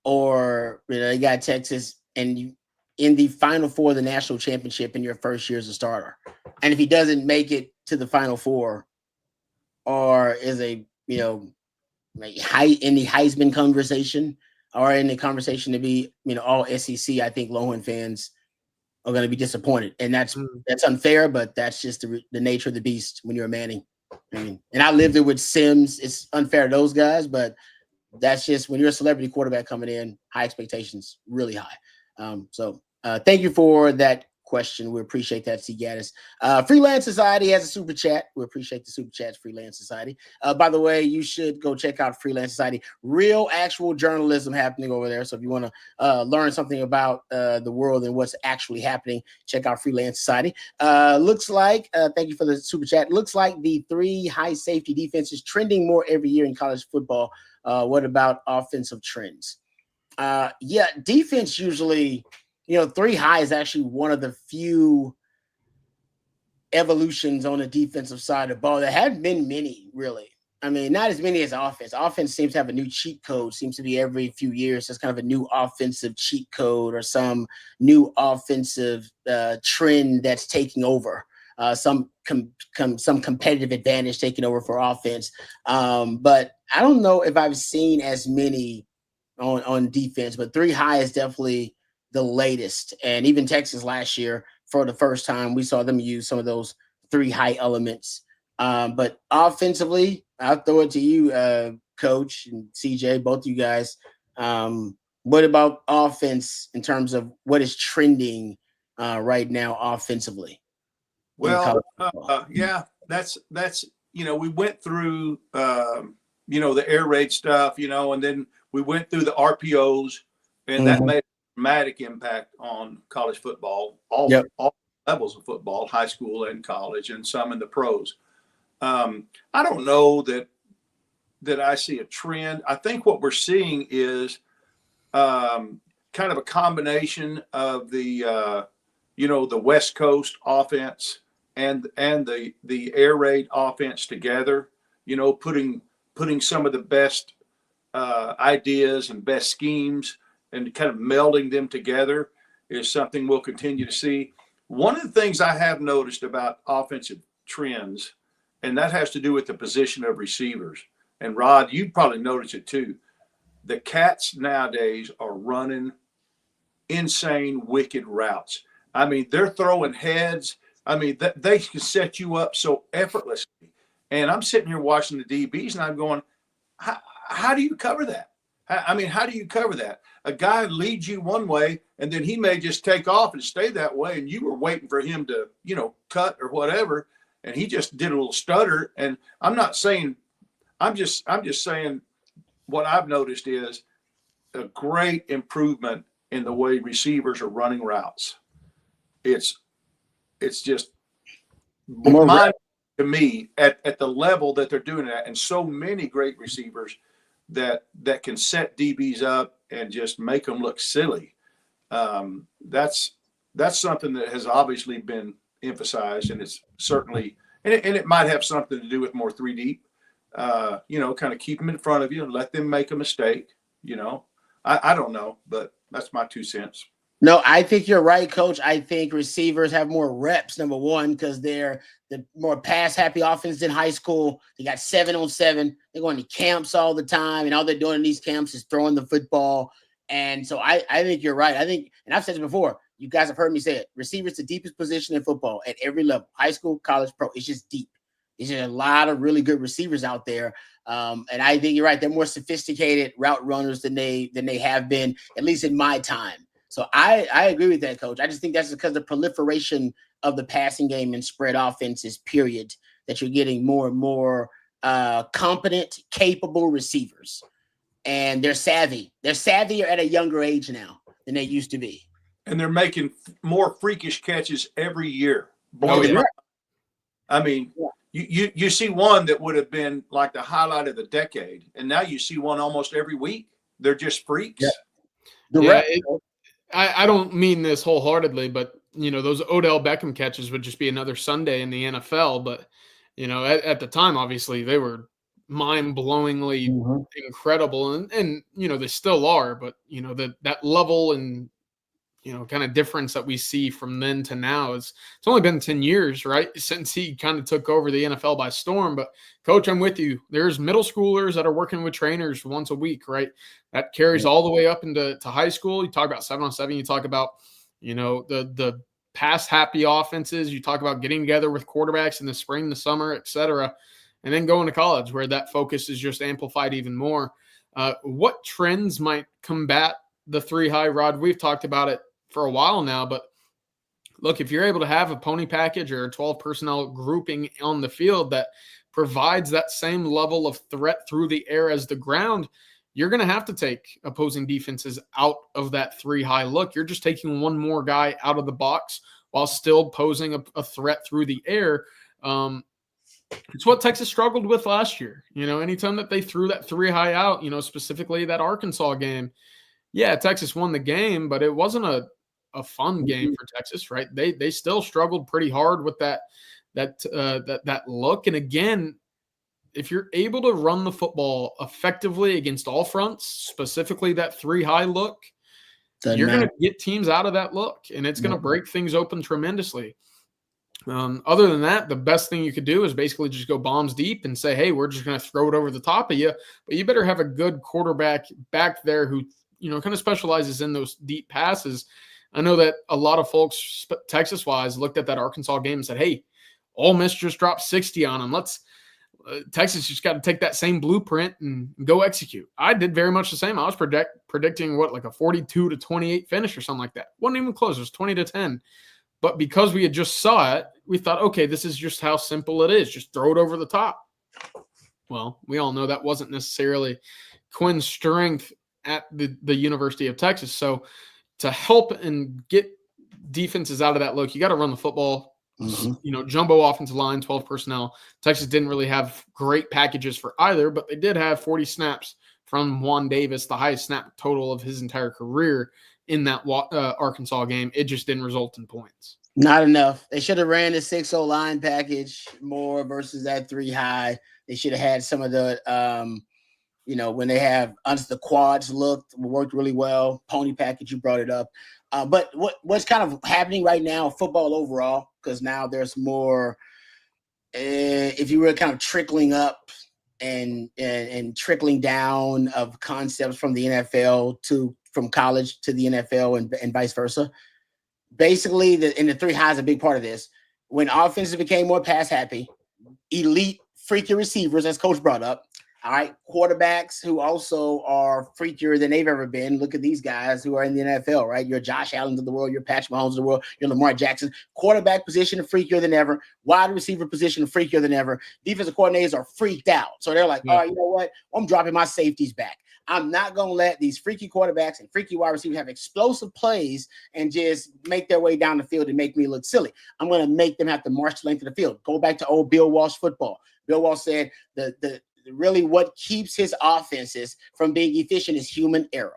Speaker 1: or you got Texas and in the Final Four of the national championship in your first year as a starter. And if he doesn't make it to the Final Four, or is in the Heisman conversation, or in the conversation to be all SEC, I think Longhorn fans are going to be disappointed, and that's unfair, but that's just the nature of the beast when you're a Manning. And I lived it with Sims. It's unfair to those guys, but that's just when you're a celebrity quarterback coming in, high expectations, really high. So thank you for that question. We appreciate that, C. Gaddis. Freelance Society has a super chat. We appreciate the super chats, Freelance Society. By the way, you should go check out Freelance Society. Real, actual journalism happening over there. So if you want to learn something about the world and what's actually happening, check out Freelance Society. Looks like, thank you for the super chat. Looks like the 3 high safety defenses trending more every year in college football. What about offensive trends? Defense usually, 3 high is actually one of the few evolutions on the defensive side of the ball. There haven't been many, really. Not as many as offense. Offense seems to have a new cheat code. Seems to be every few years. There's kind of a new offensive cheat code or some new offensive trend that's taking over. Some competitive advantage taking over for offense. But I don't know if I've seen as many on defense, but 3 high is definitely the latest. And even Texas last year, for the first time, we saw them use some of those 3 high elements. But offensively, I'll throw it to you, Coach and CJ, both you guys. What about offense in terms of what is trending right now offensively?
Speaker 2: Well, that's we went through the air raid stuff, and then we went through the RPOs, and that made a dramatic impact on college football, all levels of football, high school and college, and some in the pros. I don't know that I see a trend. I think what we're seeing is kind of a combination of the West Coast offense and the air raid offense together, putting some of the best ideas and best schemes and kind of melding them together is something we'll continue to see. One of the things I have noticed about offensive trends, and that has to do with the position of receivers. And Rod, you probably noticed it too. The Cats nowadays are running insane, wicked routes. They're throwing heads. They can set you up so effortlessly. And I'm sitting here watching the DBs, and I'm going, how do you cover that? How do you cover that? A guy leads you one way, and then he may just take off and stay that way, and you were waiting for him to, cut or whatever, and he just did a little stutter. And I'm just saying what I've noticed is a great improvement in the way receivers are running routes. It's just mind to me at the level that they're doing it at, and so many great receivers that can set DBs up and just make them look silly. That's something that has obviously been emphasized, and it's certainly and it might have something to do with more 3D. Kind of keep them in front of you and let them make a mistake. I don't know, but that's my 2 cents.
Speaker 1: No, I think you're right, Coach. I think receivers have more reps, number one, because they're the more pass-happy offense in high school. They got 7-on-7. They're going to camps all the time, and all they're doing in these camps is throwing the football. And so I think you're right. I think, and I've said it before, You guys have heard me say it. Receivers, the deepest position in football at every level, high school, college, pro. It's just deep. There's just a lot of really good receivers out there. And I think you're right. They're more sophisticated route runners than they have been, at least in my time. So I agree with that, Coach. I just think that's because of the proliferation of the passing game and spread offenses, period, that you're getting more and more competent, capable receivers. And they're savvy. They're savvier at a younger age now than they used to be.
Speaker 2: And they're making more freakish catches every year. I mean, you see one that would have been like the highlight of the decade, and now you see one almost every week. They're just freaks.
Speaker 3: I don't mean this wholeheartedly, but those Odell Beckham catches would just be another Sunday in the NFL. But at the time, obviously, they were mind-blowingly incredible, and they still are. But that level and kind of difference that we see from then to now it's only been 10 years, right, since he kind of took over the NFL by storm. But Coach, I'm with you. There's middle schoolers that are working with trainers once a week, right? That carries all the way up into high school. You talk about 7-on-7. You talk about the pass happy offenses. You talk about getting together with quarterbacks in the spring, the summer, etc., and then going to college where that focus is just amplified even more. What trends might combat the 3-high, Rod? We've talked about it for a while now, but look, if you're able to have a pony package or a 12 personnel grouping on the field that provides that same level of threat through the air as the ground, you're going to have to take opposing defenses out of that 3-high look. You're just taking one more guy out of the box while still posing a threat through the air. It's what Texas struggled with last year. Anytime that they threw that 3-high out, specifically that Arkansas game, yeah, Texas won the game, but it wasn't a fun game for Texas, right? They still struggled pretty hard with that look. And again, if you're able to run the football effectively against all fronts, specifically that 3-high look, you're going to get teams out of that look, and it's going to break things open tremendously. Other than that, the best thing you could do is basically just go bombs deep and say, hey, we're just going to throw it over the top of you. But you better have a good quarterback back there who kind of specializes in those deep passes. I know that a lot of folks, Texas-wise, looked at that Arkansas game and said, hey, Ole Miss just dropped 60 on them. Texas just got to take that same blueprint and go execute. I did very much the same. I was predicting like a 42-28 finish or something like that. Wasn't even close. It was 20-10. But because we had just saw it, we thought, okay, this is just how simple it is. Just throw it over the top. Well, we all know that wasn't necessarily Quinn's strength at the University of Texas. So to help and get defenses out of that look, you got to run the football. Jumbo offensive line, 12 personnel. Texas didn't really have great packages for either, but they did have 40 snaps from Juan Davis, the highest snap total of his entire career in that Arkansas game. It just didn't result in points.
Speaker 1: Not enough. They should have ran the 6-0 line package more versus that 3-high. They should have had some of the when they have under the quads worked really well. Pony package, you brought it up. But what's kind of happening right now, football overall, because now there's more, if you were kind of trickling up and trickling down of concepts from the NFL from college to the NFL and vice versa. Basically, the 3-high is a big part of this. When offenses became more pass happy, elite freaky receivers, as Coach brought up, all right, quarterbacks who also are freakier than they've ever been. Look at these guys who are in the NFL, right? You're Josh Allen of the world, you're Patrick Mahomes of the world, you're Lamar Jackson. Quarterback position freakier than ever. Wide receiver position freakier than ever. Defensive coordinators are freaked out. So they're like, all right, you know what? I'm dropping my safeties back. I'm not going to let these freaky quarterbacks and freaky wide receivers have explosive plays and just make their way down the field and make me look silly. I'm going to make them have to march the length of the field. Go back to old Bill Walsh football. Bill Walsh said really what keeps his offenses from being efficient is human error,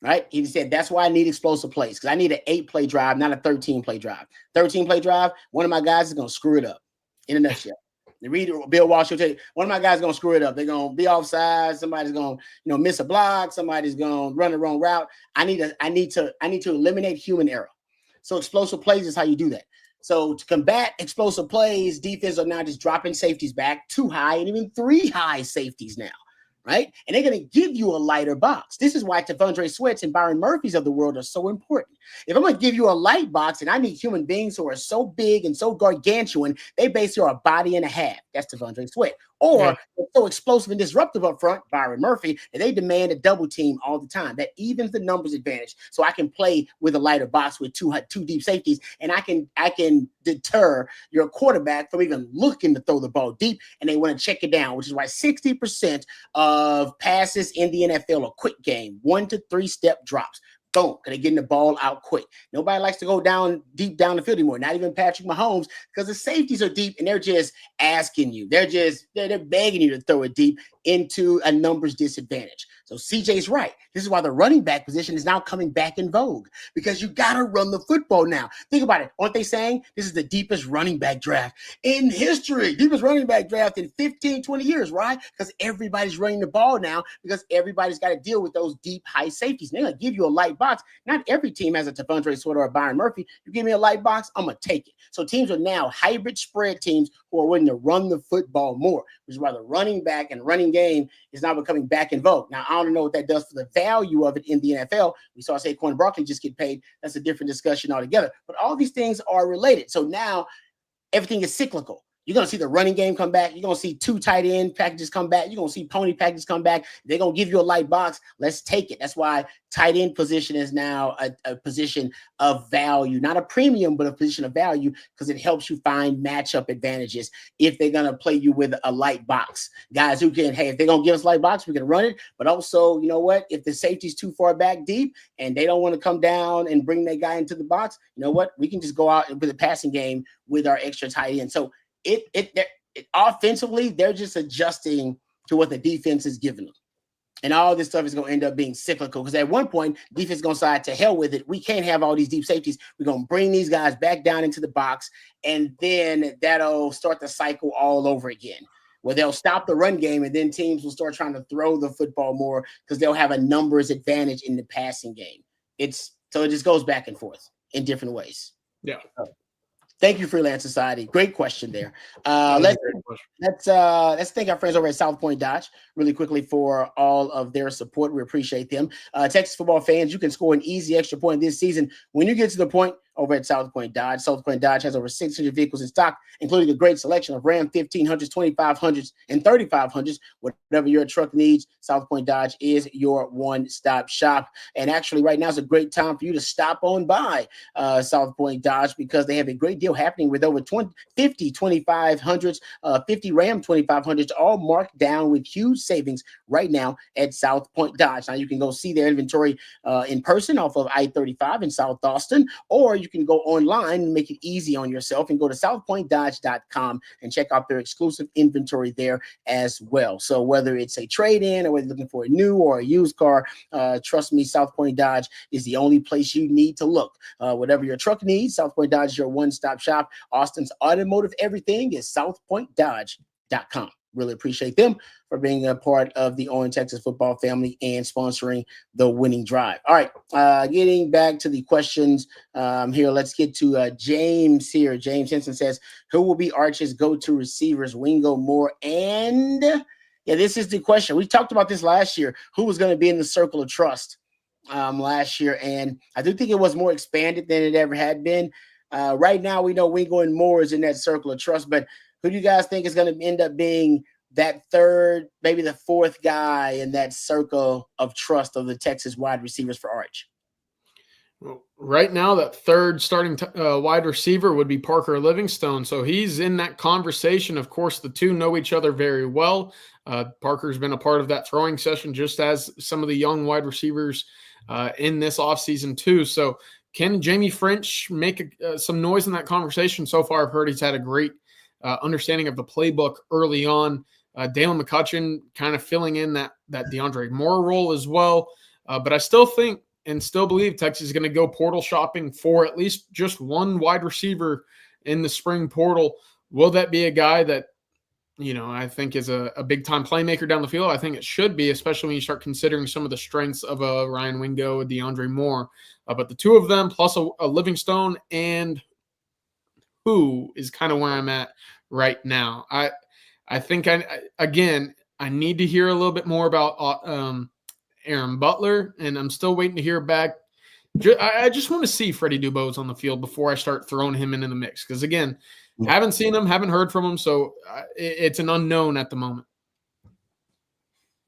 Speaker 1: right? He said, that's why I need explosive plays, because I need an 8-play drive, not a 13-play drive. 13-play drive, one of my guys is going to screw it up in a nutshell. The reader, Bill Walsh will tell you, one of my guys is going to screw it up. They're going to be offside. Somebody's going to miss a block. Somebody's going to run the wrong route. I need to eliminate human error. So explosive plays is how you do that. So to combat explosive plays, defense are now just dropping safeties back 2 high and even 3 high safeties now, right? And they're going to give you a lighter box. This is why T'Vondre Sweats and Byron Murphys of the world are so important. If I'm going to give you a light box and I need human beings who are so big and so gargantuan, they basically are a body and a half. That's T'Vondre Sweat. Or so explosive and disruptive up front, Byron Murphy, and they demand a double team all the time. That evens the numbers advantage. So I can play with a lighter box with two deep safeties, and I can deter your quarterback from even looking to throw the ball deep, and they want to check it down, which is why 60% of passes in the NFL are quick game, 1 to 3 step drops. Boom, because they're getting the ball out quick. Nobody likes to go deep down the field anymore, not even Patrick Mahomes, because the safeties are deep and they're just asking you. They're begging you to throw it deep into a numbers disadvantage. So CJ's right. This is why the running back position is now coming back in vogue, because you got to run the football now. Think about it. Aren't they saying this is the deepest running back draft in history? Deepest running back draft in 15, 20 years, right? Because everybody's running the ball now, because everybody's got to deal with those deep, high safeties. They're going to give you a light box. Not every team has a T'Vondre Sweat or a Byron Murphy. You give me a light box, I'm going to take it. So teams are now hybrid spread teams who are willing to run the football more, which is why the running back and running game is now becoming back in vogue. Now, I don't know what that does for the value of it in the NFL. We saw Saquon Barkley just get paid. That's a different discussion altogether. But all these things are related. So now everything is cyclical. You're going to see the running game come back. You're going to see 2 tight end packages come back. You're going to see pony packages come back. They're going to give you a light box. Let's take it. That's why tight end position is now a position of value, not a premium, but a position of value, because it helps you find matchup advantages if they're going to play you with a light box. Guys who can, hey, if they're going to give us light box, we can run it. But also, you know what? If the safety's too far back deep and they don't want to come down and bring that guy into the box, you know what? We can just go out with the passing game with our extra tight end. So it offensively, they're just adjusting to what the defense is giving them. And all this stuff is going to end up being cyclical, because at one point, defense is going to decide to hell with it. We can't have all these deep safeties. We're going to bring these guys back down into the box, and then that'll start the cycle all over again, where they'll stop the run game, and then teams will start trying to throw the football more because they'll have a numbers advantage in the passing game. So it just goes back and forth in different ways.
Speaker 3: Yeah.
Speaker 1: Thank you, Freelance Society. Great question there. Let's thank our friends over at South Point Dodge really quickly for all of their support. We appreciate them. Texas football fans, you can score an easy extra point this season when you get to the point over at South Point Dodge. South Point Dodge has over 600 vehicles in stock, including a great selection of Ram 1500s, 2500s, and 3500s. Whatever your truck needs, South Point Dodge is your one-stop shop. And actually, right now is a great time for you to stop on by South Point Dodge, because they have a great deal happening with over 50 2500s, 50 Ram 2500s, all marked down with huge savings right now at South Point Dodge. Now, you can go see their inventory in person off of I-35 in South Austin, or you can go online and make it easy on yourself and go to southpointdodge.com and check out their exclusive inventory there as well. So whether it's a trade-in or whether you're looking for a new or a used car, trust me, South Point Dodge is the only place you need to look. Whatever your truck needs, South Point Dodge is your one-stop shop. Austin's automotive everything is southpointdodge.com. Really appreciate them for being a part of the Owen Texas football family and sponsoring the winning drive. All right, getting back to the questions here. Let's get to James here. James Henson says, who will be Arch's go-to receivers, Wingo, Moore, and this is the question. We talked about this last year. Who was going to be in the circle of trust last year? And I do think it was more expanded than it ever had been. Right now, we know Wingo and Moore is in that circle of trust, but who do you guys think is going to end up being that third, maybe the fourth guy in that circle of trust of the Texas wide receivers for Arch?
Speaker 3: Well, right now, that third starting wide receiver would be Parker Livingstone. So he's in that conversation. Of course, the two know each other very well. Parker's been a part of that throwing session, just as some of the young wide receivers in this offseason too. So can Jamie French make some noise in that conversation? So far, I've heard he's had a great understanding of the playbook early on. Dalen McCutcheon kind of filling in that DeAndre Moore role as well. But I still think and still believe Texas is going to go portal shopping for at least just one wide receiver in the spring portal. Will that be a guy that, I think is a big-time playmaker down the field? I think it should be, especially when you start considering some of the strengths of a Ryan Wingo, a DeAndre Moore. But the two of them plus a Livingstone and who is kind of where I'm at right now. I think, I need to hear a little bit more about Aaron Butler, and I'm still waiting to hear back. I just want to see Freddie Dubose on the field before I start throwing him into the mix. Because, again, haven't seen him, haven't heard from him, so it's an unknown at the moment.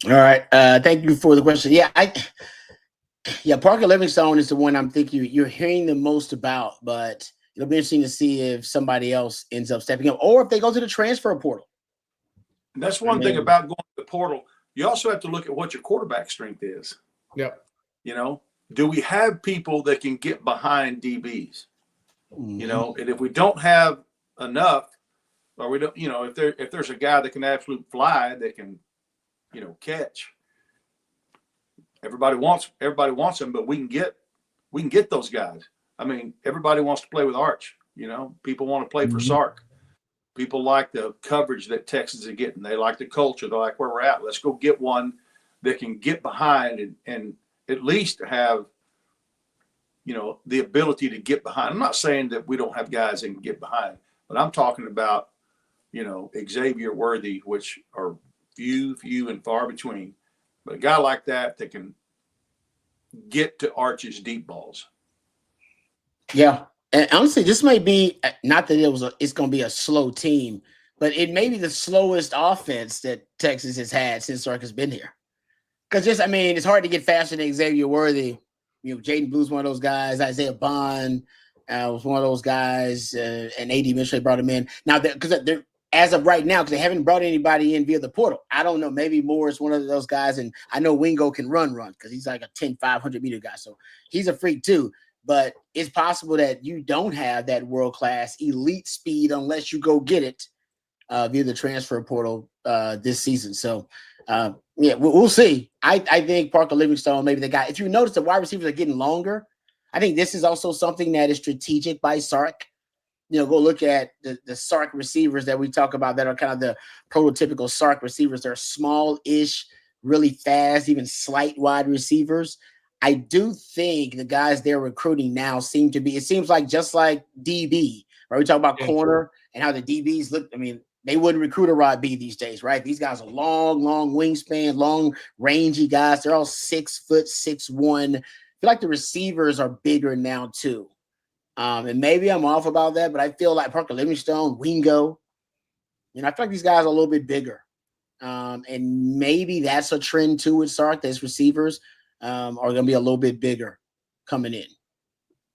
Speaker 1: All right. Thank you for the question. Yeah, Parker Livingstone is the one I'm thinking you're hearing the most about, but it'll be interesting to see if somebody else ends up stepping up or if they go to the transfer portal.
Speaker 2: And that's one thing about going to the portal. You also have to look at what your quarterback strength is.
Speaker 3: Yep.
Speaker 2: You know, do we have people that can get behind DBs? Mm-hmm. You know, and if we don't have enough, or we don't, you know, if there's a guy that can absolutely fly, that can, you know, catch. Everybody wants them, but we can get those guys. I mean, everybody wants to play with Arch. You know, people want to play for Sark. People like the coverage that Texas is getting. They like the culture. They like where we're at. Let's go get one that can get behind and at least have, you know, the ability to get behind. I'm not saying that we don't have guys that can get behind, but I'm talking about, you know, Xavier Worthy, which are few and far between. But a guy like that can get to Arch's deep balls.
Speaker 1: Yeah. And honestly, this may be not that it's going to be a slow team, but it may be the slowest offense that Texas has had since Sark has been here. Because it's hard to get faster than Xavier Worthy. You know, Jaden Blue's one of those guys. Isaiah Bond was one of those guys, and A.D. Mitchell brought him in. Now, because they're as of right now, because they haven't brought anybody in via the portal. I don't know. Maybe Moore is one of those guys, and I know Wingo can run because he's like a 10, 500-meter guy. So he's a freak too. But it's possible that you don't have that world-class elite speed unless you go get it via the transfer portal this season. So, we'll see. I think Parker Livingstone, maybe the guy. If you notice, the wide receivers are getting longer. I think this is also something that is strategic by Sark. You know, go look at the Sark receivers that we talk about that are kind of the prototypical Sark receivers. They're small-ish, really fast, even slight wide receivers. I do think the guys they're recruiting now seem to be, it seems like just like DB, right? We talk about corner and how the DBs look. I mean, they wouldn't recruit a Rod B these days, right? These guys are long wingspan, long, rangy guys. They're all 6 foot, 6'1". I feel like the receivers are bigger now too. And maybe I'm off about that, but I feel like Parker Livingstone, Wingo, you know, I feel like these guys are a little bit bigger. And maybe that's a trend too with Sark. Those receivers are going to be a little bit bigger coming in.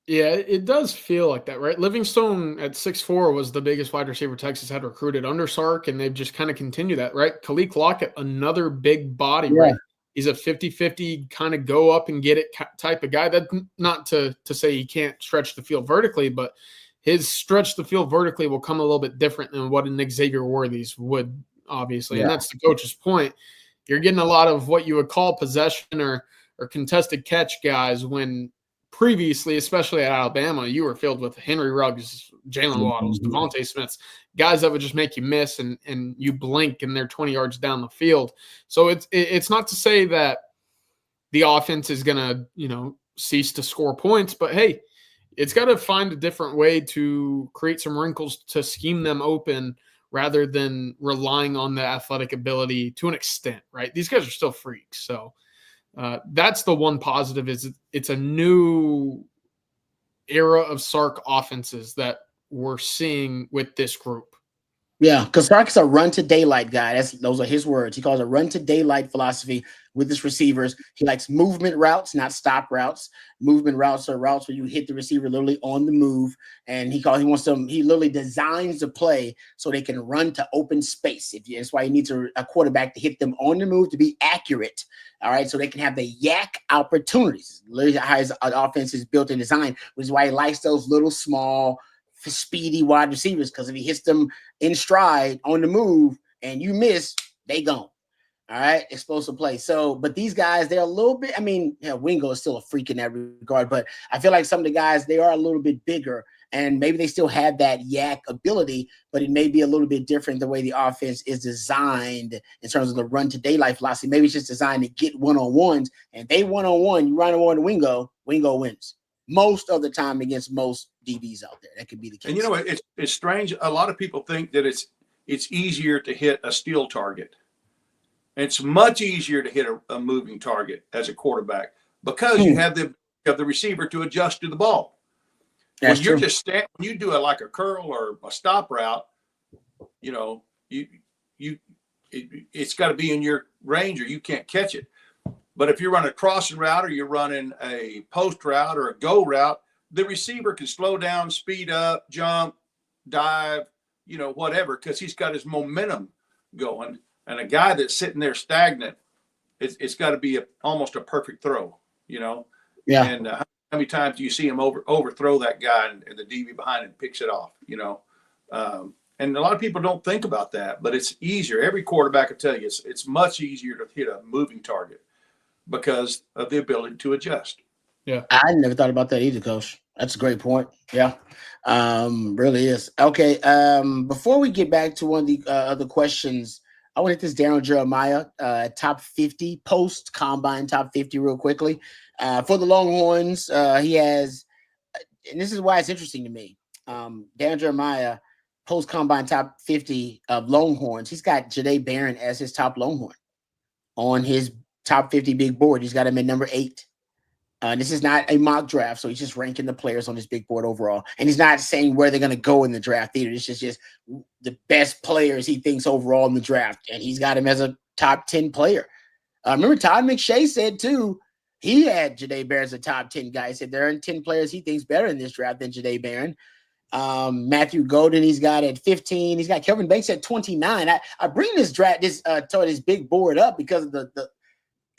Speaker 3: Yeah, it does feel like that, right? Livingstone at 6'4" was the biggest wide receiver Texas had recruited under Sark, and they've just kind of continued that, right? Khalil Lockett, another big body, right? He's a 50-50 kind of go up and get it type of guy. That's not to say he can't stretch the field vertically, but his stretch the field vertically will come a little bit different than what an Xavier Worthy's would, obviously. And that's the coach's point. You're getting a lot of what you would call possession or contested catch guys when previously, especially at Alabama, you were filled with Henry Ruggs, Jalen Waddles, Devontae Smiths, guys that would just make you miss and you blink and they're 20 yards down the field. So it's not to say that the offense is going to, you know, cease to score points, but hey, it's got to find a different way to create some wrinkles to scheme them open rather than relying on the athletic ability to an extent, right? These guys are still freaks. So that's the one positive is it's a new era of Sark offenses that we're seeing with this group.
Speaker 1: Yeah, because Sark is a run-to-daylight guy. Those are his words. He calls a run-to-daylight philosophy with his receivers. He likes movement routes, not stop routes. Movement routes are routes where you hit the receiver literally on the move. And he literally designs the play so they can run to open space. That's why he needs a quarterback to hit them on the move to be accurate. All right, so they can have the yak opportunities. Literally how his offense is built and designed, which is why he likes those little small speedy wide receivers, because if he hits them in stride on the move and you miss, they gone. All right, explosive play. So, but these guys, they're a little bit, Wingo is still a freak in that regard, but I feel like some of the guys, they are a little bit bigger and maybe they still have that yak ability, but it may be a little bit different the way the offense is designed in terms of the run to daylight philosophy. Maybe it's just designed to get one-on-ones, and they one-on-one, you run on Wingo wins most of the time against most DBs out there. That could be the case.
Speaker 2: And you know, it's strange. A lot of people think that it's easier to hit a steal target. It's much easier to hit a moving target as a quarterback because you have the receiver to adjust to the ball.
Speaker 1: That's
Speaker 2: when you're
Speaker 1: true.
Speaker 2: just when you do it like a curl or a stop route, it's got to be in your range or you can't catch it. But if you're running a crossing route or you're running a post route or a go route, the receiver can slow down, speed up, jump, dive, whatever, because he's got his momentum going. And a guy that's sitting there stagnant, it's got to be almost a perfect throw, Yeah. And how many times do you see him overthrow that guy and the DB behind him picks it off, And a lot of people don't think about that, but it's easier. Every quarterback will tell you it's much easier to hit a moving target because of the ability to adjust.
Speaker 3: Yeah.
Speaker 1: I never thought about that either, Coach. That's a great point. Yeah. Really is. Okay. Before we get back to one of the other questions, I want to hit this Darren Jeremiah top 50 post combine top 50 real quickly. For the Longhorns, he has, and this is why it's interesting to me. Darren Jeremiah post combine top 50 of Longhorns. He's got Jahdae Barron as his top Longhorn on his top 50 big board. He's got him at number 8. This is not a mock draft, so he's just ranking the players on his big board overall. And he's not saying where they're going to go in the draft either. This is just the best players he thinks overall in the draft. And he's got him as a top 10 player. Remember Todd McShay said, too, he had Jahdae Barron as a top 10 guy. He said there are 10 players he thinks better in this draft than Jahdae Barron. Matthew Golden, he's got at 15. He's got Kelvin Banks at 29. I bring this draft, this big board up because of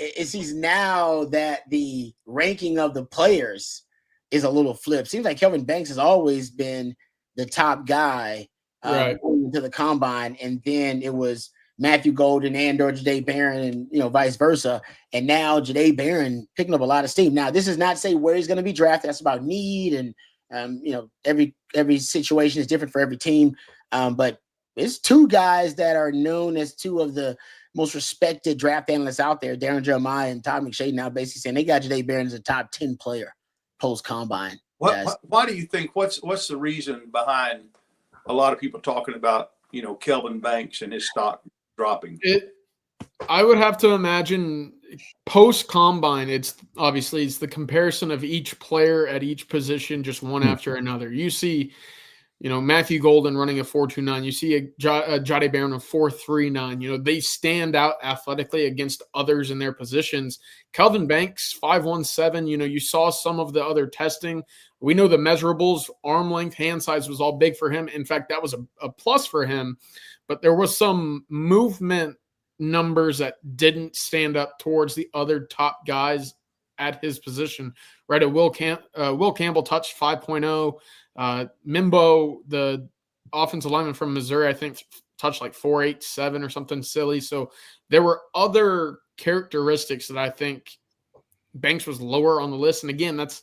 Speaker 1: it seems now that the ranking of the players is a little flipped. Seems like Kelvin Banks has always been the top guy going into the combine, and then it was Matthew Golden and or Jahdae Barron and vice versa. And now Jahdae Barron picking up a lot of steam. Now, this is not to say where he's going to be drafted. That's about need, and every situation is different for every team. But it's two guys that are known as two of the most respected draft analysts out there, Darren Jeremiah and Todd McShay, now basically saying they got Jahdae Barron as a top 10 player post combine.
Speaker 2: Why do you think? What's the reason behind a lot of people talking about Kelvin Banks and his stock dropping?
Speaker 3: I would have to imagine post combine. It's the comparison of each player at each position, just one after another. You see, Matthew Golden running a 4.29. You see a Jahdae Barron of 4.39. They stand out athletically against others in their positions. Kelvin Banks, 5.17. You saw some of the other testing. We know the measurables, arm length, hand size was all big for him. In fact, that was a plus for him. But there was some movement numbers that didn't stand up towards the other top guys at his position. Right, Will Campbell touched 5.0. Mimbo, the offensive lineman from Missouri, I think touched like 4.87 or something silly. So there were other characteristics that I think Banks was lower on the list. And again, that's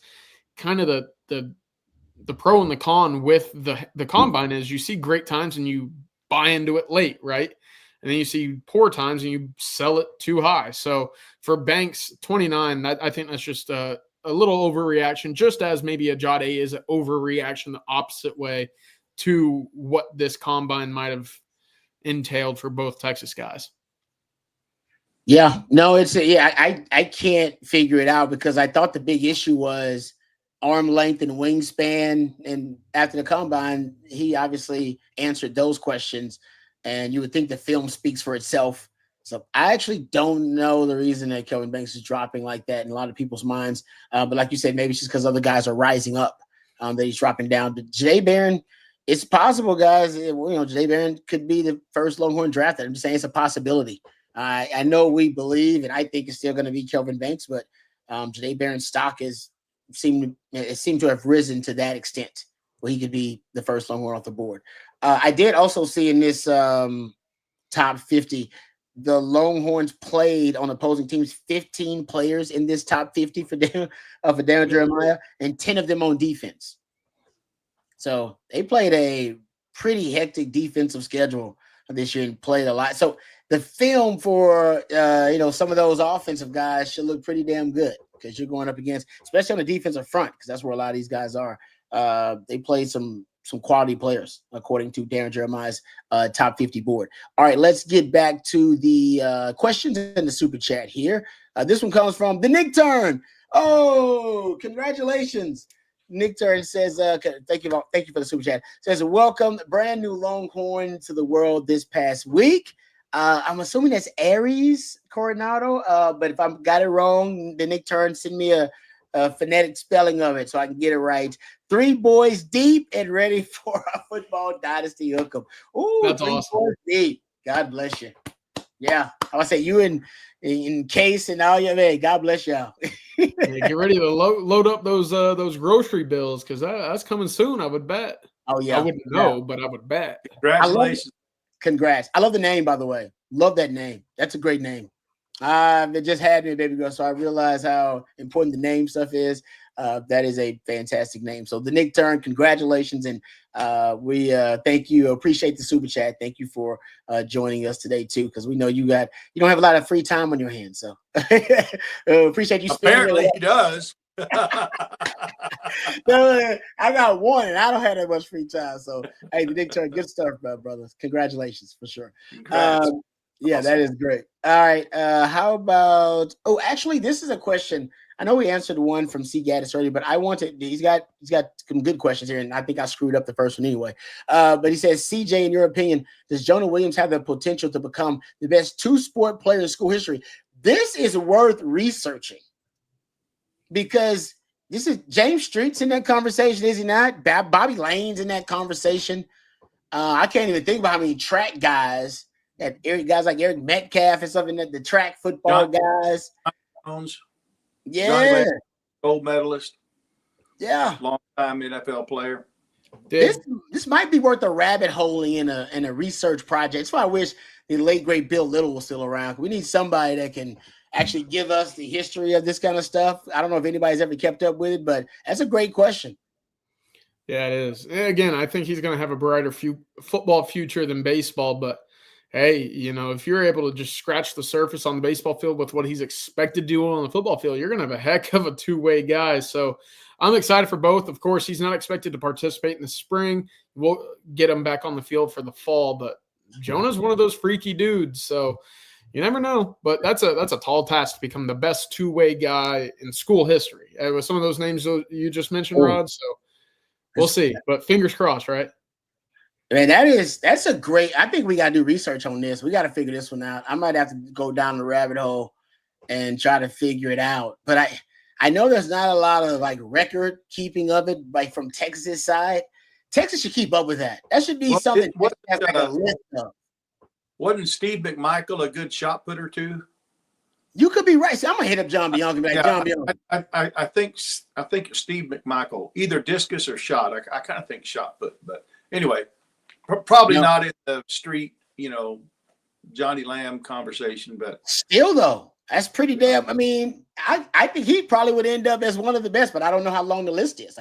Speaker 3: kind of the pro and the con with the combine is you see great times and you buy into it late, right? And then you see poor times and you sell it too high. So for Banks, 29, I think that's just a little overreaction, just as maybe a Jahdae is an overreaction the opposite way to what this combine might have entailed for both Texas guys.
Speaker 1: Yeah, no, I can't figure it out because I thought the big issue was arm length and wingspan. And after the combine, he obviously answered those questions. And you would think the film speaks for itself. So I actually don't know the reason that Kelvin Banks is dropping like that in a lot of people's minds. But like you said, maybe it's just because other guys are rising up that he's dropping down. But Jahdae Barron, it's possible, guys. Jahdae Barron could be the first Longhorn drafted. I'm just saying it's a possibility. I know we believe, and I think it's still going to be Kelvin Banks, but Jahdae Barron's stock seemed to have risen to that extent where he could be the first Longhorn off the board. I did also see in this top 50, the Longhorns played on opposing teams 15 players in this top 50 for Darren Jeremiah, and 10 of them on defense. So they played a pretty hectic defensive schedule this year and played a lot. So the film for some of those offensive guys should look pretty damn good because you're going up against, especially on the defensive front, because that's where a lot of these guys are. They played some some quality players, according to Darren Jeremiah's top 50 board. All right, let's get back to the questions in the super chat here. This one comes from the Nick Turn. Oh, congratulations. Nick Turn says, thank you for the super chat. Says, welcome, brand new Longhorn to the world this past week. I'm assuming that's Aries Coronado, but if I got it wrong, the Nick Turn, send me a phonetic spelling of it so I can get it right. 3 boys deep and ready for a football dynasty hookup. Ooh,
Speaker 3: that's
Speaker 1: 3
Speaker 3: awesome.
Speaker 1: boys deep. God bless you. Yeah, I would say you in Case and all your man. God bless y'all.
Speaker 3: Yeah, get ready to load up those grocery bills because that's coming soon. I would bet.
Speaker 1: Oh yeah,
Speaker 3: I wouldn't know, but I would bet.
Speaker 2: Congratulations!
Speaker 1: Congrats! I love the name, by the way. Love that name. That's a great name. It just had me, baby girl. So I realized how important the name stuff is. That is a fantastic name. So the Nick Turn, congratulations, and we thank you. Appreciate the super chat. Thank you for joining us today too, because we know you don't have a lot of free time on your hands. So appreciate you.
Speaker 2: Apparently, he does.
Speaker 1: No, I got one, and I don't have that much free time. So hey, the Nick Turn, good stuff, brothers. Congratulations for sure. Yeah, awesome. That is great. All right. How about? Oh, actually, this is a question. I know we answered one from C. Gaddis earlier, but I wanted. He's got some good questions here, and I think I screwed up the first one anyway. But he says, CJ, in your opinion, does Jonah Williams have the potential to become the best 2-sport player in school history? This is worth researching because this is James Street's in that conversation, is he not? Bobby Lane's in that conversation. I can't even think about how many track guys. That guys like Eric Metcalf and something, that the track football guys.
Speaker 2: Jones,
Speaker 1: yeah,
Speaker 2: gold medalist.
Speaker 1: Yeah,
Speaker 2: long time NFL player.
Speaker 1: This might be worth a rabbit hole in a research project. That's why I wish the late great Bill Little was still around. We need somebody that can actually give us the history of this kind of stuff. I don't know if anybody's ever kept up with it, but that's a great question.
Speaker 3: Yeah, it is. And again, I think he's going to have a brighter football future than baseball, but hey, if you're able to just scratch the surface on the baseball field with what he's expected to do on the football field, you're going to have a heck of a 2-way guy. So I'm excited for both. Of course, he's not expected to participate in the spring. We'll get him back on the field for the fall, but Jonah's one of those freaky dudes. So you never know, but that's a tall task to become the best 2-way guy in school history. With some of those names you just mentioned, Rod. So we'll see, but fingers crossed, right?
Speaker 1: Man, that's a great. I think we got to do research on this. We got to figure this one out. I might have to go down the rabbit hole and try to figure it out. But I know there's not a lot of like record keeping of it, like from Texas side. Texas should keep up with that. That should be something. A list of.
Speaker 2: Wasn't Steve McMichael a good shot putter too?
Speaker 1: You could be right. See, I'm gonna hit up John Bianchi. John Bianchi.
Speaker 2: I think Steve McMichael, either discus or shot. I kind of think shot put, but anyway. Probably not in the street, Johnny Lamb conversation, but still
Speaker 1: though, that's pretty damn. I mean, I think he probably would end up as one of the best, but I don't know how long the list is.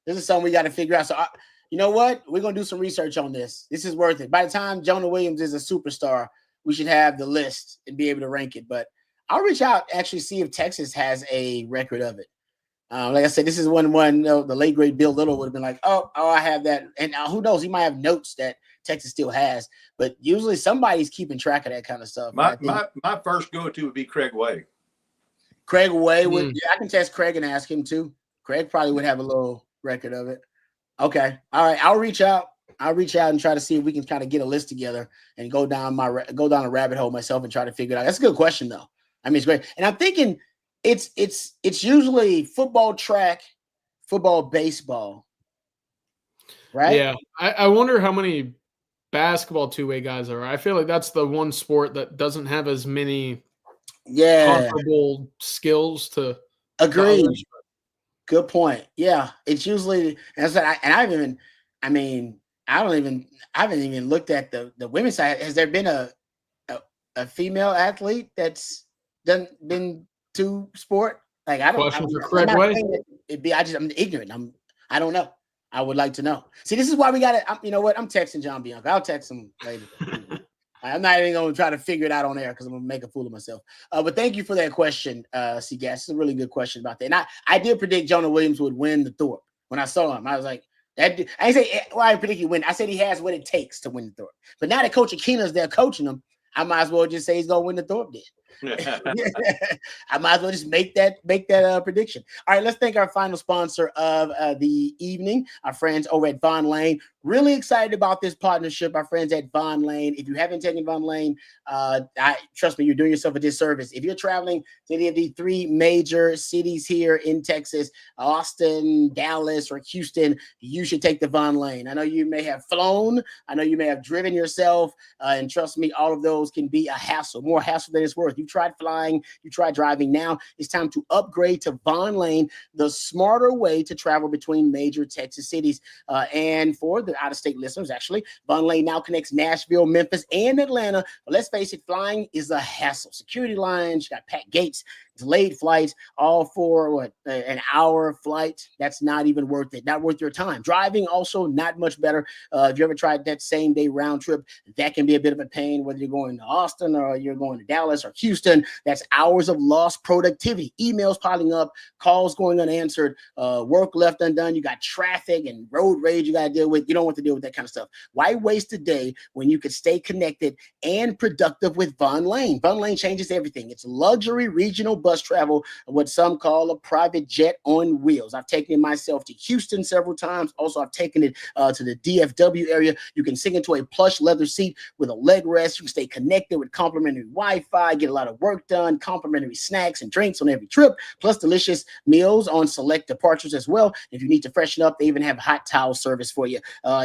Speaker 1: This is something we got to figure out. So you know what? We're gonna do some research on this. This is worth it. By the time Jonah Williams is a superstar, we should have the list and be able to rank it. But I'll reach out actually see if Texas has a record of it. Like I said, this is one the late great Bill Little would have been like, oh, I have that. And who knows, he might have notes that Texas still has, but usually somebody's keeping track of that kind of stuff.
Speaker 2: My first go-to would be Craig Way.
Speaker 1: Craig Way would, I can text Craig and ask him too. Craig probably would have a little record of it. Okay. All right. I'll reach out and try to see if we can kind of get a list together and go down a rabbit hole myself and try to figure it out. That's a good question though. I mean, it's great. And I'm thinking, it's usually football, track, football, baseball, right?
Speaker 3: Yeah, I wonder how many basketball 2-way guys there are. I feel like that's the one sport that doesn't have as many comparable skills to.
Speaker 1: Agreed. Good point. Yeah, it's usually I haven't even looked at the women's side. Has there been a female athlete that's been to sport? Like I don't.
Speaker 3: Question for Craig Way.
Speaker 1: I'm ignorant. I don't know. I would like to know. See, this is why we got to. You know what? I'm texting John Bianchi. I'll text him later. I'm not even going to try to figure it out on air because I'm going to make a fool of myself. But thank you for that question, C-Gas. It's a really good question about that. And I did predict Jonah Williams would win the Thorpe. When I saw him, I was like, That I ain't say well, I predict he win. I said he has what it takes to win the Thorpe. But now that Coach Akina's there coaching him, I might as well just say he's gonna win the Thorpe then. I might as well just make that prediction. All right, let's thank our final sponsor of the evening, our friends over at Von Lane. Really excited about this partnership, our friends at Von Lane. If you haven't taken Von Lane, trust me, you're doing yourself a disservice. If you're traveling to any of the 3 major cities here in Texas, Austin, Dallas, or Houston, you should take the Von Lane. I know you may have flown. I know you may have driven yourself. And trust me, all of those can be a hassle, more hassle than it's worth. You tried flying, you tried driving. Now it's time to upgrade to Von Lane, the smarter way to travel between major Texas cities. And for the out-of-state listeners, actually, Von Lane now connects Nashville, Memphis, and Atlanta. But let's face it, flying is a hassle. Security lines, you got packed gates, delayed flights, all for an hour flight. That's not even worth it. Not worth your time. Driving also not much better. If you ever tried that same day round trip, that can be a bit of a pain, whether you're going to Austin or you're going to Dallas or Houston. That's hours of lost productivity. Emails piling up, calls going unanswered, work left undone. You got traffic and road rage you got to deal with. You don't want to deal with that kind of stuff. Why waste a day when you could stay connected and productive with Von Lane? Von Lane changes everything. It's luxury regional bus travel, what some call a private jet on wheels. I've taken it myself to Houston several times. Also, I've taken it to the DFW area. You can sink into a plush leather seat with a leg rest. You can stay connected with complimentary Wi-Fi, get a lot of work done, complimentary snacks and drinks on every trip, plus delicious meals on select departures as well. If you need to freshen up, they even have hot towel service for you.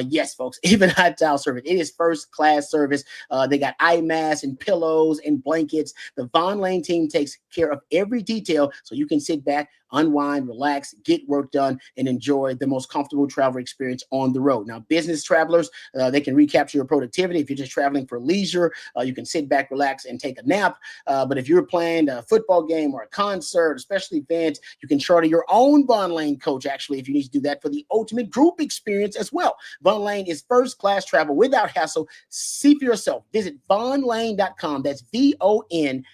Speaker 1: Yes, folks, even hot towel service. It is first-class service. They got eye masks and pillows and blankets. The Von Lane team takes care of every detail so you can sit back, unwind, relax, get work done, and enjoy the most comfortable travel experience on the road. Now, business travelers, they can recapture your productivity. If you're just traveling for leisure, you can sit back, relax, and take a nap. But if you're planning a football game or a concert, a special event, you can charter your own Von Lane coach, actually, if you need to do that for the ultimate group experience as well. Von Lane is first-class travel without hassle. See for yourself. Visit vonlane.com. That's VONLANE.com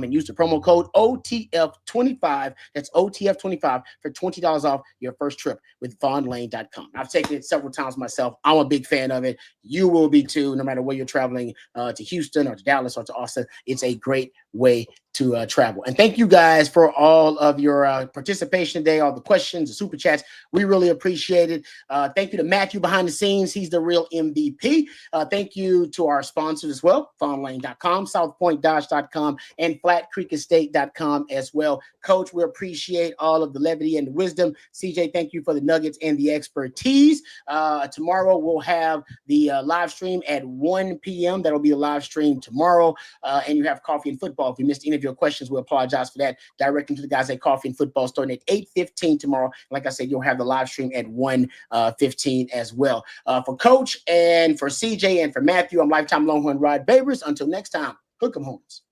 Speaker 1: and use the promo code OTF25. That's OTF25 for $20 off your first trip with vonlane.com. I've taken it several times myself. I'm a big fan of it. You will be too, no matter where you're traveling to Houston or to Dallas or to Austin. It's a great way to travel. And thank you guys for all of your participation today, all the questions, the super chats. We really appreciate it. Thank you to Matthew behind the scenes. He's the real MVP. Thank you to our sponsors as well, vonlane.com, southpointdodge.com, and flatcreekestate.com as well. Coach, we appreciate all of the levity and the wisdom. CJ, thank you for the nuggets and the expertise. Tomorrow we'll have the live stream at 1 p.m. That'll be a live stream tomorrow. And you have Coffee and Football. If you missed any of your questions, we apologize for that. Direct them to the guys at Coffee and Football starting at 8:15 tomorrow. Like I said, you'll have the live stream at 1:15 as well. For Coach and for CJ and for Matthew, I'm lifetime Longhorn Rod Babers. Until next time, hook 'em horns.